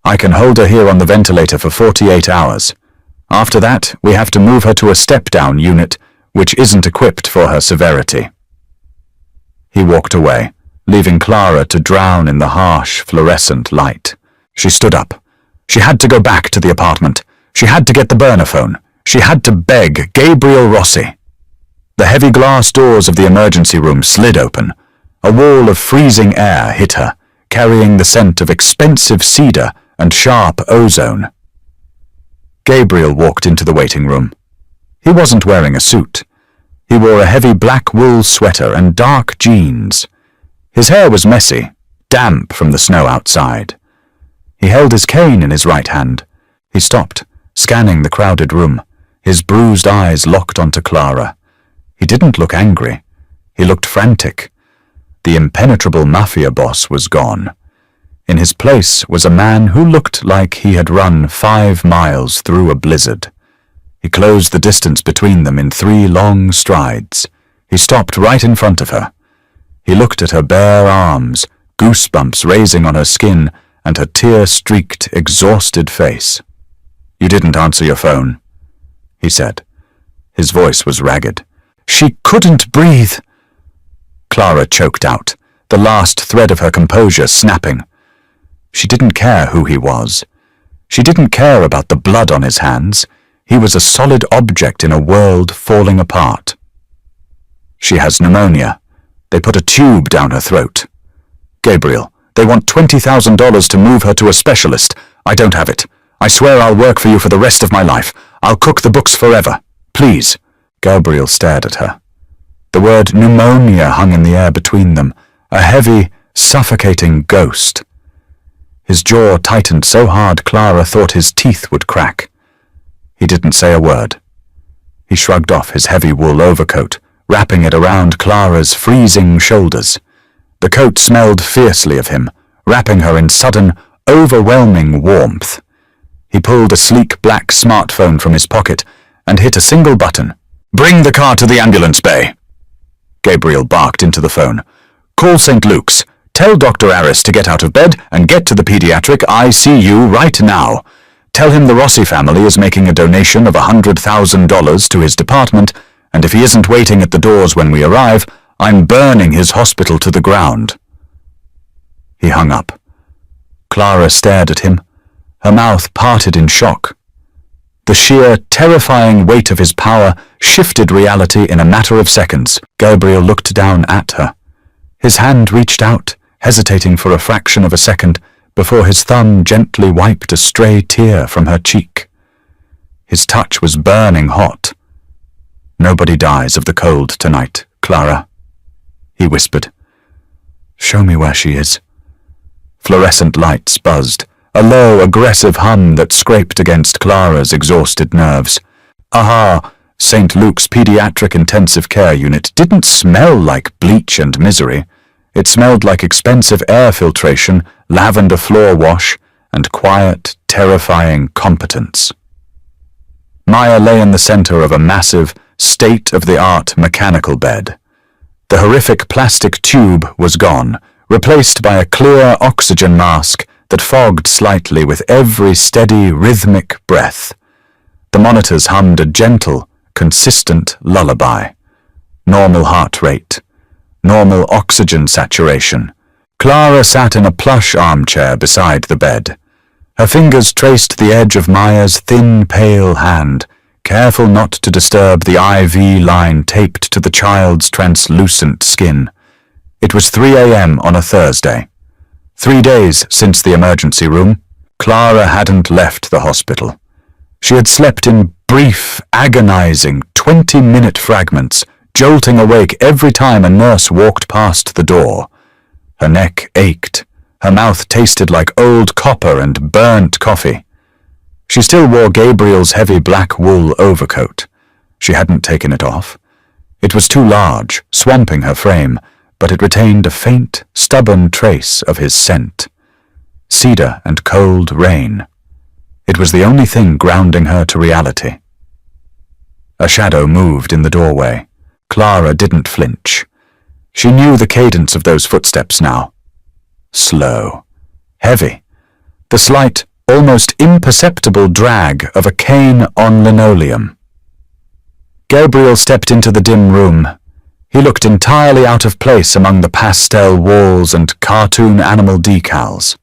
I can hold her here on the ventilator for 48 hours. After that, we have to move her to a step-down unit, which isn't equipped for her severity. He walked away, leaving Clara to drown in the harsh, fluorescent light. She stood up. She had to go back to the apartment. She had to get the burner phone. She had to beg Gabriel Rossi. The heavy glass doors of the emergency room slid open. A wall of freezing air hit her, carrying the scent of expensive cedar and sharp ozone. Gabriel walked into the waiting room. He wasn't wearing a suit. He wore a heavy black wool sweater and dark jeans. His hair was messy, damp from the snow outside. He held his cane in his right hand. He stopped, scanning the crowded room, his bruised eyes locked onto Clara. He didn't look angry. He looked frantic. The impenetrable Mafia boss was gone. In his place was a man who looked like he had run 5 miles through a blizzard. He closed the distance between them in 3 long strides. He stopped right in front of her. He looked at her bare arms, goosebumps raising on her skin, and her tear-streaked, exhausted face. "You didn't answer your phone," he said. His voice was ragged. "She couldn't breathe." Clara choked out, the last thread of her composure snapping. She didn't care who he was. She didn't care about the blood on his hands. He was a solid object in a world falling apart. "She has pneumonia. They put a tube down her throat. Gabriel, they want $20,000 to move her to a specialist. I don't have it. I swear I'll work for you for the rest of my life. I'll cook the books forever. Please." Gabriel stared at her. The word pneumonia hung in the air between them, a heavy, suffocating ghost. His jaw tightened so hard Clara thought his teeth would crack. He didn't say a word. He shrugged off his heavy wool overcoat, wrapping it around Clara's freezing shoulders. The coat smelled fiercely of him, wrapping her in sudden, overwhelming warmth. He pulled a sleek black smartphone from his pocket and hit a single button. "Bring the car to the ambulance bay." Gabriel barked into the phone. "Call St. Luke's. Tell Dr. Aris to get out of bed and get to the pediatric ICU right now. Tell him the Rossi family is making a donation of $100,000 to his department, and if he isn't waiting at the doors when we arrive, I'm burning his hospital to the ground." He hung up. Clara stared at him, her mouth parted in shock. The sheer, terrifying weight of his power shifted reality in a matter of seconds. Gabriel looked down at her. His hand reached out, hesitating for a fraction of a second, before his thumb gently wiped a stray tear from her cheek. His touch was burning hot. "Nobody dies of the cold tonight, Clara," he whispered. "Show me where she is." Fluorescent lights buzzed, a low, aggressive hum that scraped against Clara's exhausted nerves. Aha! St. Luke's pediatric intensive care unit didn't smell like bleach and misery. It smelled like expensive air filtration, lavender floor wash, and quiet, terrifying competence. Maya lay in the center of a massive, state-of-the-art mechanical bed. The horrific plastic tube was gone, replaced by a clear oxygen mask that fogged slightly with every steady, rhythmic breath. The monitors hummed a gentle, consistent lullaby. Normal heart rate. Normal oxygen saturation. Clara sat in a plush armchair beside the bed. Her fingers traced the edge of Maya's thin, pale hand, careful not to disturb the IV line taped to the child's translucent skin. It was 3 a.m. on a Thursday. 3 days since the emergency room, Clara hadn't left the hospital. She had slept in brief, agonizing, 20-minute fragments, jolting awake every time a nurse walked past the door. Her neck ached. Her mouth tasted like old copper and burnt coffee. She still wore Gabriel's heavy black wool overcoat. She hadn't taken it off. It was too large, swamping her frame, but it retained a faint, stubborn trace of his scent. Cedar and cold rain. It was the only thing grounding her to reality. A shadow moved in the doorway. Clara didn't flinch. She knew the cadence of those footsteps now. Slow. Heavy. The slight, almost imperceptible drag of a cane on linoleum. Gabriel stepped into the dim room. He looked entirely out of place among the pastel walls and cartoon animal decals.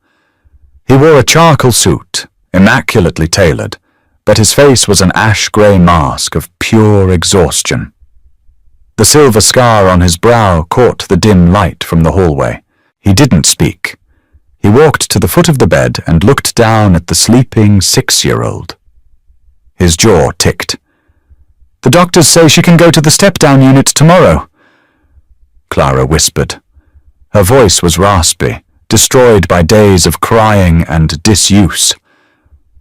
He wore a charcoal suit, immaculately tailored, but his face was an ash-grey mask of pure exhaustion. The silver scar on his brow caught the dim light from the hallway. He didn't speak. He walked to the foot of the bed and looked down at the sleeping 6-year-old. His jaw ticked. "The doctors say she can go to the step-down unit tomorrow," Clara whispered. Her voice was raspy, destroyed by days of crying and disuse.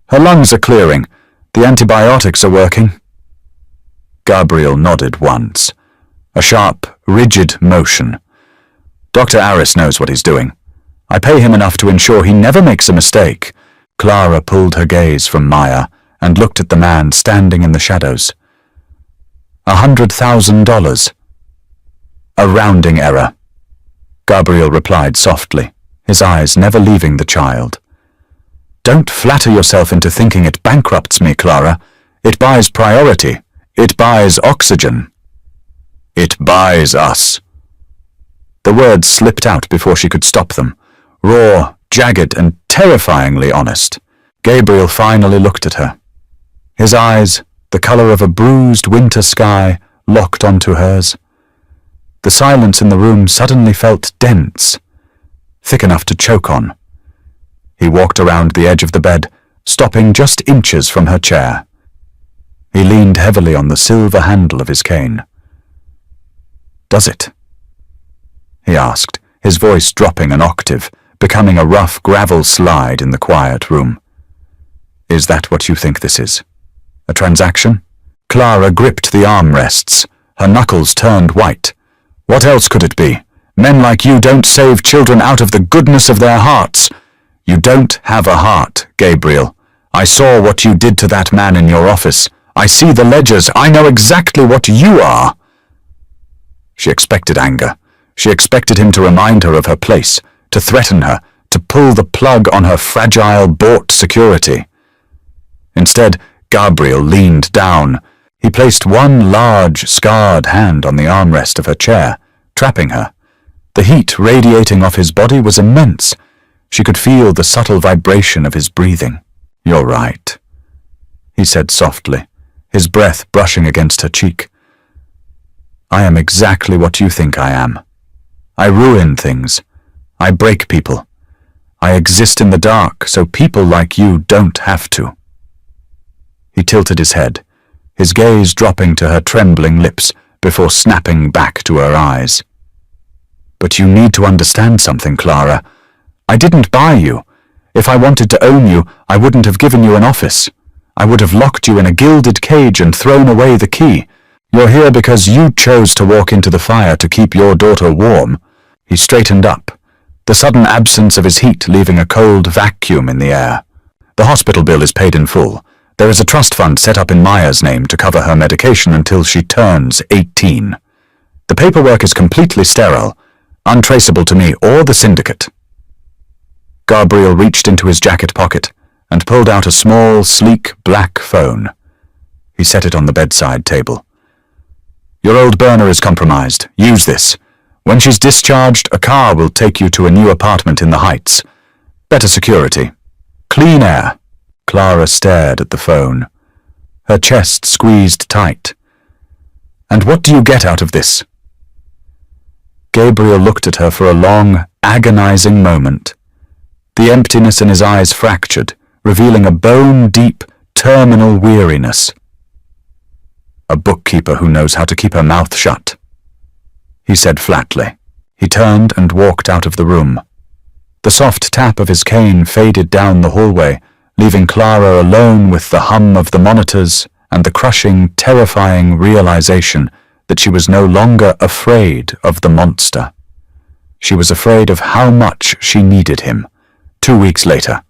"Her lungs are clearing. The antibiotics are working." Gabriel nodded once. A sharp, rigid motion. "Dr. Aris knows what he's doing. I pay him enough to ensure he never makes a mistake." Clara pulled her gaze from Maya and looked at the man standing in the shadows. $100,000. "A rounding error," Gabriel replied softly, his eyes never leaving the child. "Don't flatter yourself into thinking it bankrupts me, Clara. It buys priority. It buys oxygen. It buys us." The words slipped out before she could stop them. Raw, jagged, and terrifyingly honest. Gabriel finally looked at her. His eyes, the color of a bruised winter sky, locked onto hers. The silence in the room suddenly felt dense, thick enough to choke on. He walked around the edge of the bed, stopping just inches from her chair. He leaned heavily on the silver handle of his cane. "Does it?" he asked, his voice dropping an octave, becoming a rough gravel slide in the quiet room. "Is that what you think this is? A transaction?" Clara gripped the armrests. Her knuckles turned white. "What else could it be? Men like you don't save children out of the goodness of their hearts. You don't have a heart, Gabriel. I saw what you did to that man in your office. I see the ledgers. I know exactly what you are." She expected anger. She expected him to remind her of her place, to threaten her, to pull the plug on her fragile, bought security. Instead, Gabriel leaned down. He placed one large, scarred hand on the armrest of her chair, trapping her. The heat radiating off his body was immense. She could feel the subtle vibration of his breathing. "You're right," he said softly, his breath brushing against her cheek. "I am exactly what you think I am. I ruin things. I break people. I exist in the dark so people like you don't have to." He tilted his head, his gaze dropping to her trembling lips before snapping back to her eyes. "But you need to understand something, Clara. I didn't buy you. If I wanted to own you, I wouldn't have given you an office. I would have locked you in a gilded cage and thrown away the key. You're here because you chose to walk into the fire to keep your daughter warm." He straightened up, the sudden absence of his heat leaving a cold vacuum in the air. "The hospital bill is paid in full. There is a trust fund set up in Maya's name to cover her medication until she turns 18. The paperwork is completely sterile, untraceable to me or the syndicate." Gabriel reached into his jacket pocket and pulled out a small, sleek, black phone. He set it on the bedside table. "Your old burner is compromised. Use this. When she's discharged, a car will take you to a new apartment in the Heights. Better security. Clean air." Clara stared at the phone, her chest squeezed tight. "And what do you get out of this?" Gabriel looked at her for a long, agonizing moment. The emptiness in his eyes fractured, revealing a bone-deep, terminal weariness. "A bookkeeper who knows how to keep her mouth shut," he said flatly. He turned and walked out of the room. The soft tap of his cane faded down the hallway, leaving Clara alone with the hum of the monitors and the crushing, terrifying realization that she was no longer afraid of the monster. She was afraid of how much she needed him. 2 weeks later,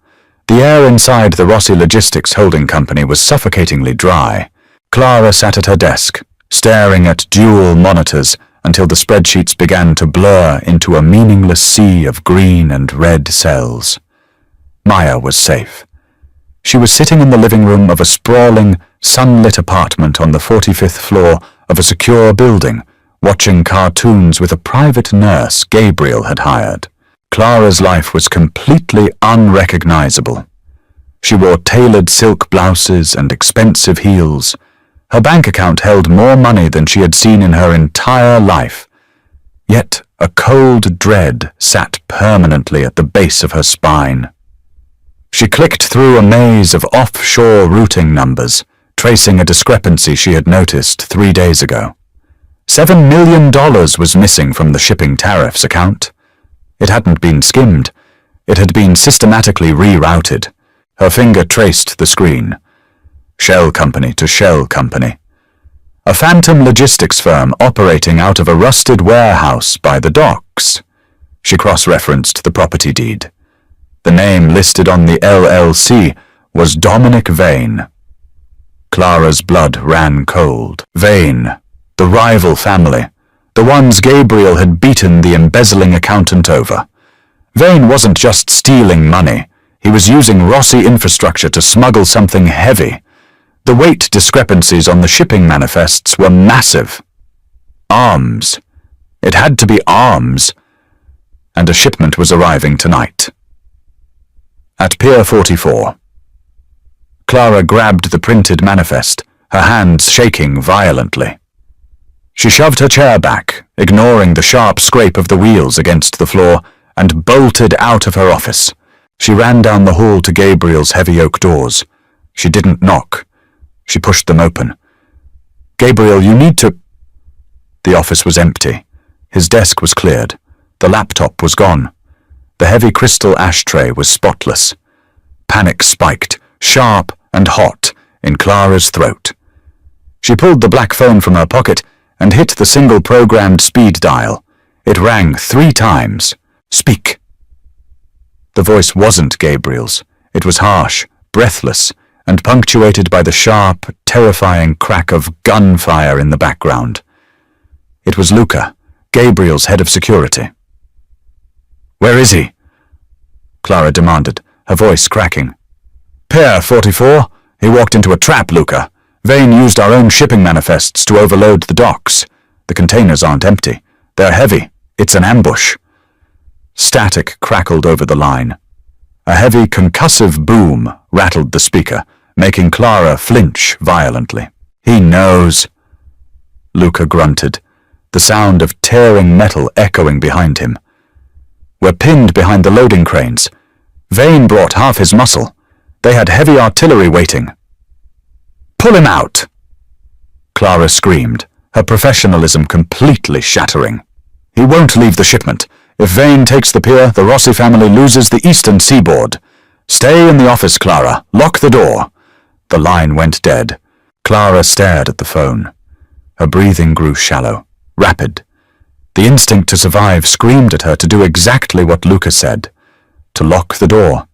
the air inside the Rossi Logistics holding company was suffocatingly dry. Clara sat at her desk, staring at dual monitors until the spreadsheets began to blur into a meaningless sea of green and red cells. Maya was safe. She was sitting in the living room of a sprawling, sunlit apartment on the 45th floor of a secure building, watching cartoons with a private nurse Gabriel had hired. Clara's life was completely unrecognizable. She wore tailored silk blouses and expensive heels. Her bank account held more money than she had seen in her entire life. Yet a cold dread sat permanently at the base of her spine. She clicked through a maze of offshore routing numbers, tracing a discrepancy she had noticed 3 days ago. $7 million was missing from the shipping tariffs account. It hadn't been skimmed. It had been systematically rerouted. Her finger traced the screen. Shell company to shell company. A phantom logistics firm operating out of a rusted warehouse by the docks. She cross-referenced the property deed. The name listed on the LLC was Dominic Vane. Clara's blood ran cold. Vane, the rival family, the ones Gabriel had beaten the embezzling accountant over. Vane wasn't just stealing money. He was using Rossi infrastructure to smuggle something heavy. The weight discrepancies on the shipping manifests were massive. Arms. It had to be arms. And a shipment was arriving tonight. At Pier 44. Clara grabbed the printed manifest, her hands shaking violently. She shoved her chair back, ignoring the sharp scrape of the wheels against the floor, and bolted out of her office. She ran down the hall to Gabriel's heavy oak doors. She didn't knock. She pushed them open. "Gabriel, you need to—" The office was empty. His desk was cleared. The laptop was gone. The heavy crystal ashtray was spotless. Panic spiked, sharp and hot, in Clara's throat. She pulled the black phone from her pocket and hit the single-programmed speed dial. It rang 3 times. "Speak." The voice wasn't Gabriel's. It was harsh, breathless, and punctuated by the sharp, terrifying crack of gunfire in the background. It was Luca, Gabriel's head of security. "Where is he?" Clara demanded, her voice cracking. "Pier 44. He walked into a trap, Luca. Vane used our own shipping manifests to overload the docks. The containers aren't empty. They're heavy. It's an ambush." Static crackled over the line. A heavy concussive boom rattled the speaker, making Clara flinch violently. "He knows," Luca grunted, the sound of tearing metal echoing behind him. "We're pinned behind the loading cranes. Vane brought half his muscle. They had heavy artillery waiting." "Pull him out!" Clara screamed, her professionalism completely shattering. "He won't leave the shipment. If Vane takes the pier, the Rossi family loses the eastern seaboard. Stay in the office, Clara. Lock the door." The line went dead. Clara stared at the phone. Her breathing grew shallow, rapid. The instinct to survive screamed at her to do exactly what Luca said. To lock the door.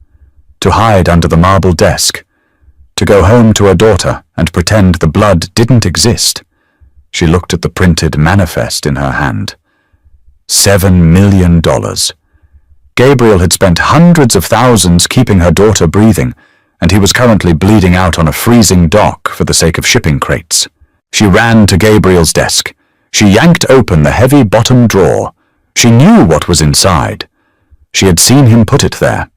To hide under the marble desk. To go home to her daughter and pretend the blood didn't exist. She looked at the printed manifest in her hand. $7 million. Gabriel had spent hundreds of thousands keeping her daughter breathing, and he was currently bleeding out on a freezing dock for the sake of shipping crates. She ran to Gabriel's desk. She yanked open the heavy bottom drawer. She knew what was inside. She had seen him put it there.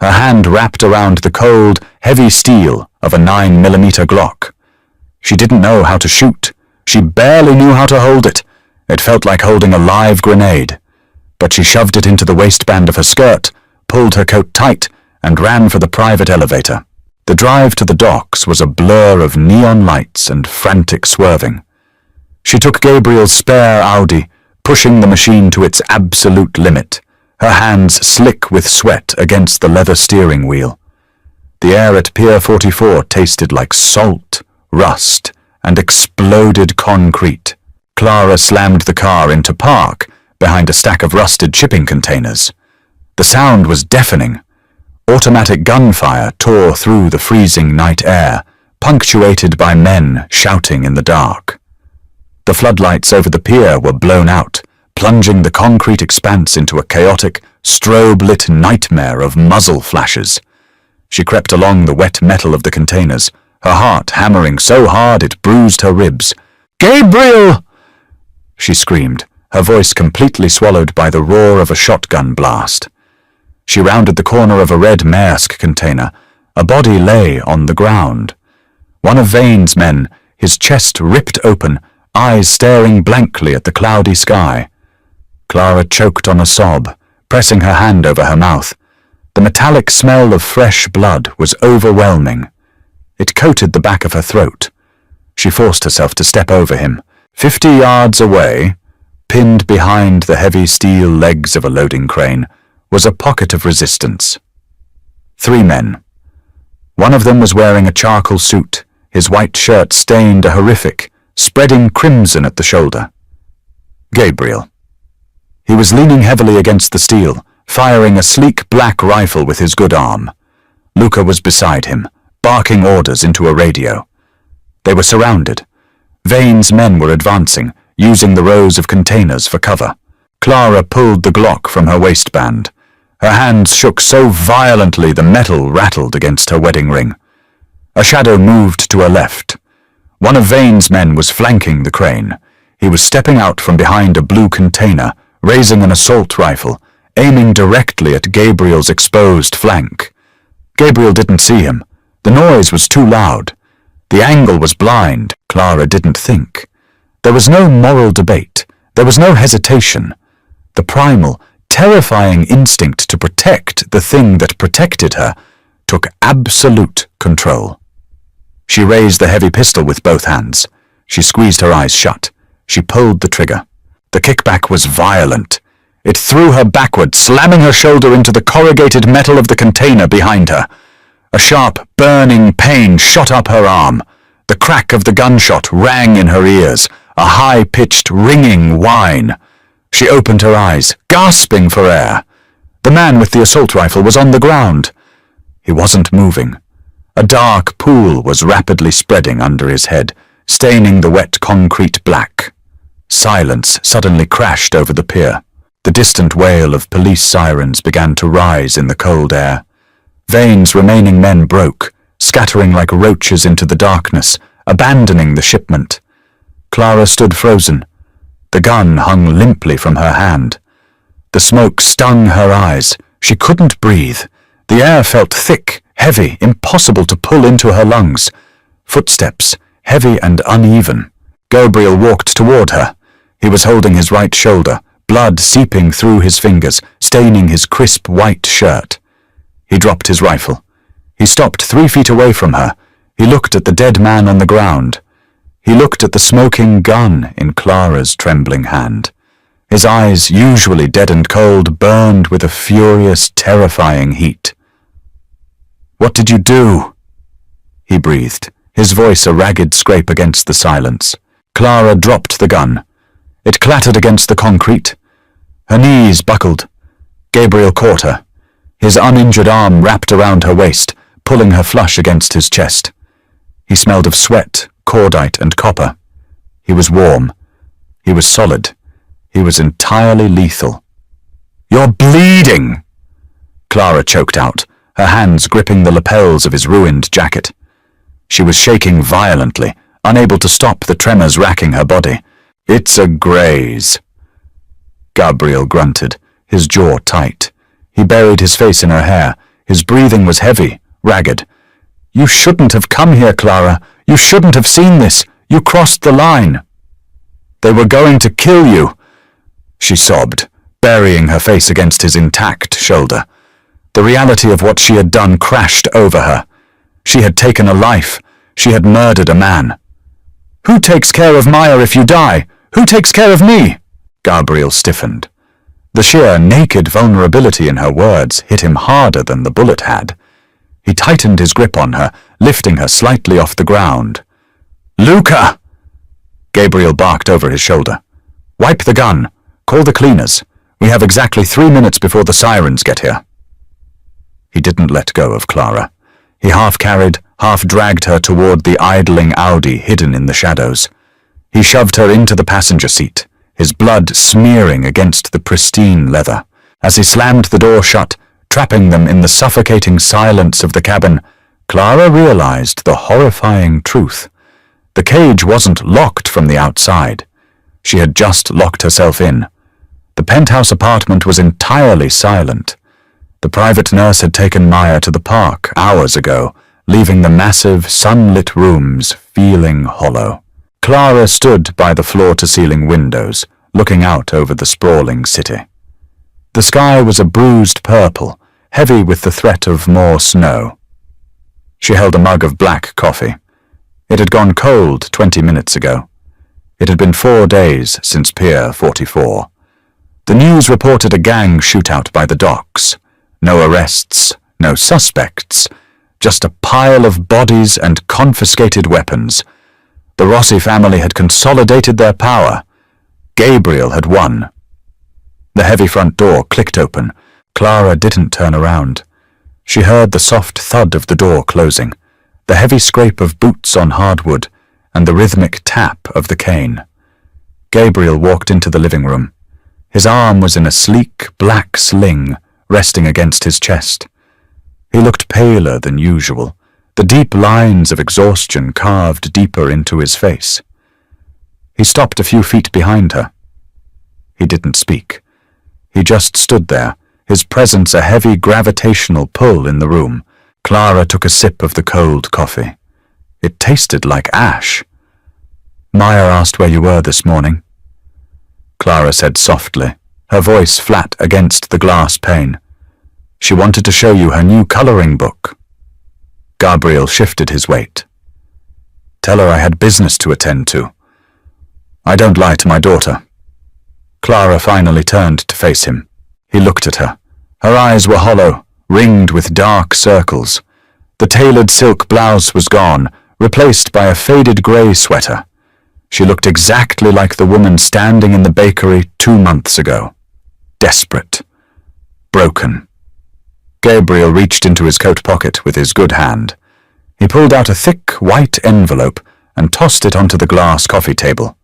Her hand wrapped around the cold, heavy steel of a 9mm Glock. She didn't know how to shoot. She barely knew how to hold it. It felt like holding a live grenade. But she shoved it into the waistband of her skirt, pulled her coat tight, and ran for the private elevator. The drive to the docks was a blur of neon lights and frantic swerving. She took Gabriel's spare Audi, pushing the machine to its absolute limit, her hands slick with sweat against the leather steering wheel. The air at Pier 44 tasted like salt, rust, and exploded concrete. Clara slammed the car into park behind a stack of rusted shipping containers. The sound was deafening. Automatic gunfire tore through the freezing night air, punctuated by men shouting in the dark. The floodlights over the pier were blown out, plunging the concrete expanse into a chaotic, strobe-lit nightmare of muzzle flashes. She crept along the wet metal of the containers, her heart hammering so hard it bruised her ribs. "Gabriel!" she screamed, her voice completely swallowed by the roar of a shotgun blast. She rounded the corner of a red Maersk container. A body lay on the ground. One of Vane's men, his chest ripped open, eyes staring blankly at the cloudy sky. Clara choked on a sob, pressing her hand over her mouth. The metallic smell of fresh blood was overwhelming. It coated the back of her throat. She forced herself to step over him. 50 yards away, pinned behind the heavy steel legs of a loading crane, was a pocket of resistance. 3 men. One of them was wearing a charcoal suit, his white shirt stained a horrific, spreading crimson at the shoulder. Gabriel. He was leaning heavily against the steel, firing a sleek black rifle with his good arm. Luca was beside him, barking orders into a radio. They were surrounded. Vane's men were advancing, using the rows of containers for cover. Clara pulled the Glock from her waistband. Her hands shook so violently the metal rattled against her wedding ring. A shadow moved to her left. One of Vane's men was flanking the crane. He was stepping out from behind a blue container, raising an assault rifle, aiming directly at Gabriel's exposed flank. Gabriel didn't see him. The noise was too loud. The angle was blind. Clara didn't think. There was no moral debate. There was no hesitation. The primal, terrifying instinct to protect the thing that protected her took absolute control. She raised the heavy pistol with both hands. She squeezed her eyes shut. She pulled the trigger. The kickback was violent. It threw her backward, slamming her shoulder into the corrugated metal of the container behind her. A sharp, burning pain shot up her arm. The crack of the gunshot rang in her ears, a high-pitched, ringing whine. She opened her eyes, gasping for air. The man with the assault rifle was on the ground. He wasn't moving. A dark pool was rapidly spreading under his head, staining the wet concrete black. Silence suddenly crashed over the pier. The distant wail of police sirens began to rise in the cold air. Vane's remaining men broke, scattering like roaches into the darkness, abandoning the shipment. Clara stood frozen. The gun hung limply from her hand. The smoke stung her eyes. She couldn't breathe. The air felt thick, heavy, impossible to pull into her lungs. Footsteps, heavy and uneven. Gabriel walked toward her. He was holding his right shoulder, blood seeping through his fingers, staining his crisp white shirt. He dropped his rifle. He stopped 3 feet away from her. He looked at the dead man on the ground. He looked at the smoking gun in Clara's trembling hand. His eyes, usually dead and cold, burned with a furious, terrifying heat. "What did you do?" he breathed, his voice a ragged scrape against the silence. Clara dropped the gun. It clattered against the concrete. Her knees buckled. Gabriel caught her. His uninjured arm wrapped around her waist, pulling her flush against his chest. He smelled of sweat, cordite, and copper. He was warm. He was solid. He was entirely lethal. "You're bleeding!" Clara choked out, her hands gripping the lapels of his ruined jacket. She was shaking violently, unable to stop the tremors racking her body. "It's a graze." Gabriel grunted, his jaw tight. He buried his face in her hair. His breathing was heavy, ragged. "You shouldn't have come here, Clara. You shouldn't have seen this. You crossed the line." "They were going to kill you," she sobbed, burying her face against his intact shoulder. The reality of what she had done crashed over her. She had taken a life. She had murdered a man. "Who takes care of Maya if you die? Who takes care of me?" Gabriel stiffened. The sheer naked vulnerability in her words hit him harder than the bullet had. He tightened his grip on her, lifting her slightly off the ground. "Luca!" Gabriel barked over his shoulder. "Wipe the gun. Call the cleaners. We have exactly 3 minutes before the sirens get here." He didn't let go of Clara. He half-carried, half-dragged her toward the idling Audi hidden in the shadows. He shoved her into the passenger seat, his blood smearing against the pristine leather. As he slammed the door shut, trapping them in the suffocating silence of the cabin, Clara realized the horrifying truth. The cage wasn't locked from the outside. She had just locked herself in. The penthouse apartment was entirely silent. The private nurse had taken Maya to the park hours ago, leaving the massive, sunlit rooms feeling hollow. Clara stood by the floor-to-ceiling windows, looking out over the sprawling city. The sky was a bruised purple, heavy with the threat of more snow. She held a mug of black coffee. It had gone cold 20 minutes ago. It had been 4 days since Pier 44. The news reported a gang shootout by the docks. No arrests, no suspects, just a pile of bodies and confiscated weapons. The Rossi family had consolidated their power. Gabriel had won. The heavy front door clicked open. Clara didn't turn around. She heard the soft thud of the door closing, the heavy scrape of boots on hardwood, and the rhythmic tap of the cane. Gabriel walked into the living room. His arm was in a sleek, black sling, resting against his chest. He looked paler than usual, the deep lines of exhaustion carved deeper into his face. He stopped a few feet behind her. He didn't speak. He just stood there, his presence a heavy gravitational pull in the room. Clara took a sip of the cold coffee. It tasted like ash. Maya asked where you were this morning. Clara said softly, her voice flat against the glass pane. She wanted to show you her new coloring book. Gabriel shifted his weight. Tell her I had business to attend to. I don't lie to my daughter. Clara finally turned to face him. He looked at her. Her eyes were hollow, ringed with dark circles. The tailored silk blouse was gone, replaced by a faded grey sweater. She looked exactly like the woman standing in the bakery 2 months ago. Desperate. Broken. Gabriel reached into his coat pocket with his good hand. He pulled out a thick, white envelope and tossed it onto the glass coffee table.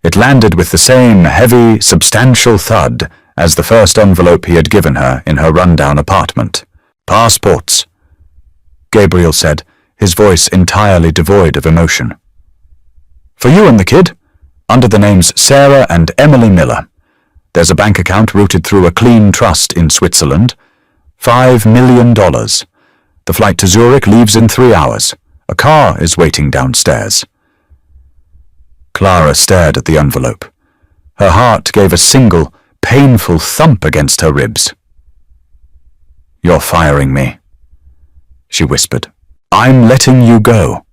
It landed with the same heavy, substantial thud as the first envelope he had given her in her rundown apartment. Passports, Gabriel said, his voice entirely devoid of emotion. For you and the kid, under the names Sarah and Emily Miller. There's a bank account routed through a clean trust in Switzerland. $5 million. The flight to Zurich leaves in 3 hours. A car is waiting downstairs. Clara stared at the envelope. Her heart gave a single, painful thump against her ribs. You're firing me, she whispered. I'm letting you go.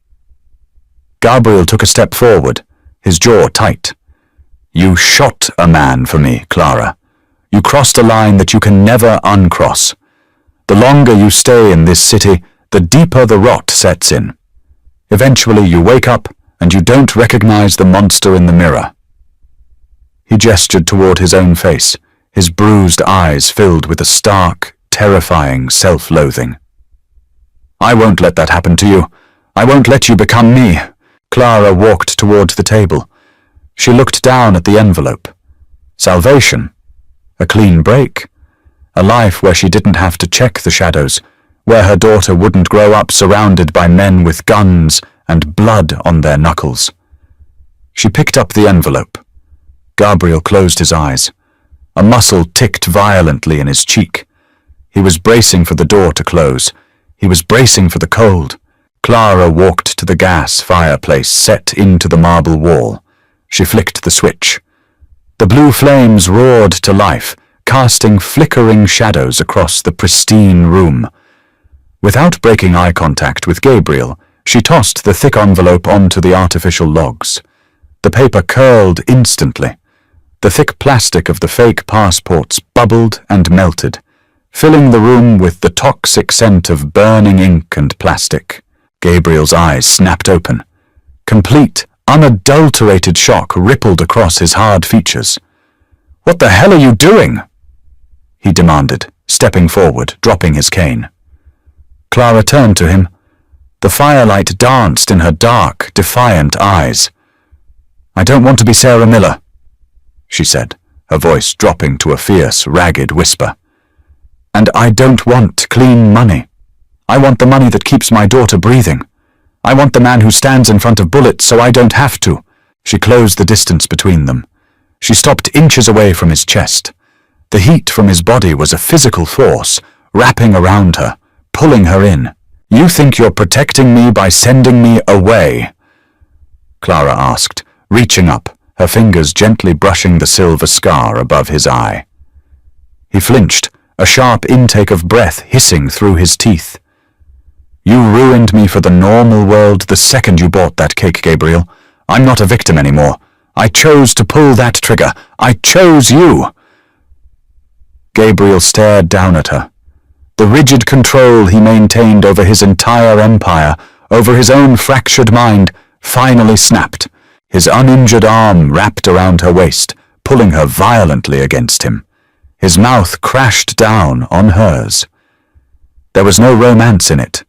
Gabriel took a step forward, his jaw tight. You shot a man for me, Clara. You crossed a line that you can never uncross. The longer you stay in this city, the deeper the rot sets in. Eventually you wake up and you don't recognize the monster in the mirror. He gestured toward his own face, his bruised eyes filled with a stark, terrifying self-loathing. I won't let that happen to you. I won't let you become me. Clara walked toward the table. She looked down at the envelope. Salvation. A clean break. A life where she didn't have to check the shadows, where her daughter wouldn't grow up surrounded by men with guns and blood on their knuckles. She picked up the envelope. Gabriel closed his eyes. A muscle ticked violently in his cheek. He was bracing for the door to close. He was bracing for the cold. Clara walked to the gas fireplace set into the marble wall. She flicked the switch. The blue flames roared to life, casting flickering shadows across the pristine room. Without breaking eye contact with Gabriel, she tossed the thick envelope onto the artificial logs. The paper curled instantly. The thick plastic of the fake passports bubbled and melted, filling the room with the toxic scent of burning ink and plastic. Gabriel's eyes snapped open. Complete, unadulterated shock rippled across his hard features. What the hell are you doing? He demanded, stepping forward, dropping his cane. Clara turned to him. The firelight danced in her dark, defiant eyes. "I don't want to be Sarah Miller," she said, her voice dropping to a fierce, ragged whisper. "And I don't want clean money. I want the money that keeps my daughter breathing. I want the man who stands in front of bullets so I don't have to." She closed the distance between them. She stopped inches away from his chest. The heat from his body was a physical force, wrapping around her, pulling her in. "You think you're protecting me by sending me away?" Clara asked, reaching up, her fingers gently brushing the silver scar above his eye. He flinched, a sharp intake of breath hissing through his teeth. "You ruined me for the normal world the second you bought that cake, Gabriel. I'm not a victim anymore. I chose to pull that trigger. I chose you." Gabriel stared down at her. The rigid control he maintained over his entire empire, over his own fractured mind, finally snapped. His uninjured arm wrapped around her waist, pulling her violently against him. His mouth crashed down on hers. There was no romance in it.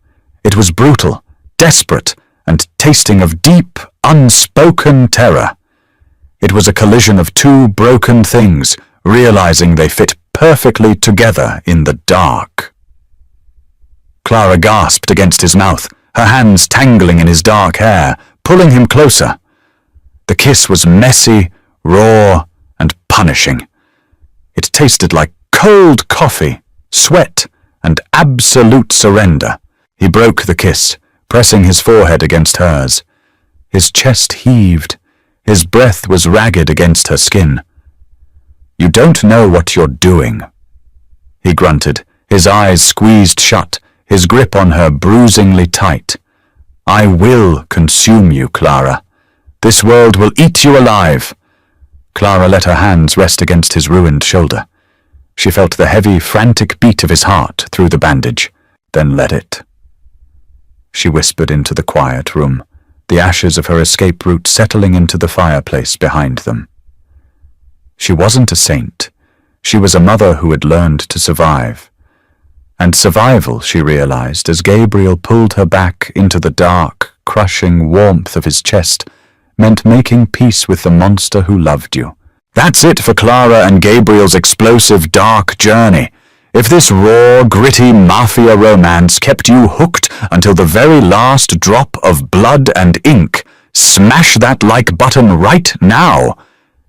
It was brutal, desperate, and tasting of deep, unspoken terror. It was a collision of two broken things, realizing they fit perfectly together in the dark. Clara gasped against his mouth, her hands tangling in his dark hair, pulling him closer. The kiss was messy, raw, and punishing. It tasted like cold coffee, sweat, and absolute surrender. He broke the kiss, pressing his forehead against hers. His chest heaved. His breath was ragged against her skin. "You don't know what you're doing," he grunted, his eyes squeezed shut, his grip on her bruisingly tight. "I will consume you, Clara. This world will eat you alive." Clara let her hands rest against his ruined shoulder. She felt the heavy, frantic beat of his heart through the bandage, then let it. She whispered into the quiet room, the ashes of her escape route settling into the fireplace behind them. She wasn't a saint. She was a mother who had learned to survive. And survival, she realized, as Gabriel pulled her back into the dark, crushing warmth of his chest, meant making peace with the monster who loved you. That's it for Clara and Gabriel's explosive, dark journey. If this raw, gritty Mafia romance kept you hooked until the very last drop of blood and ink, smash that like button right now.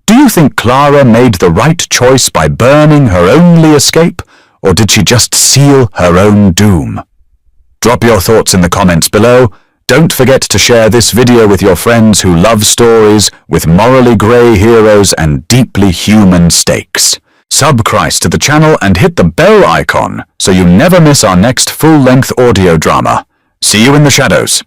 Do you think Clara made the right choice by burning her only escape, or did she just seal her own doom? Drop your thoughts in the comments below. Don't forget to share this video with your friends who love stories with morally grey heroes and deeply human stakes. Subscribe to the channel and hit the bell icon so you never miss our next full-length audio drama. See you in the shadows.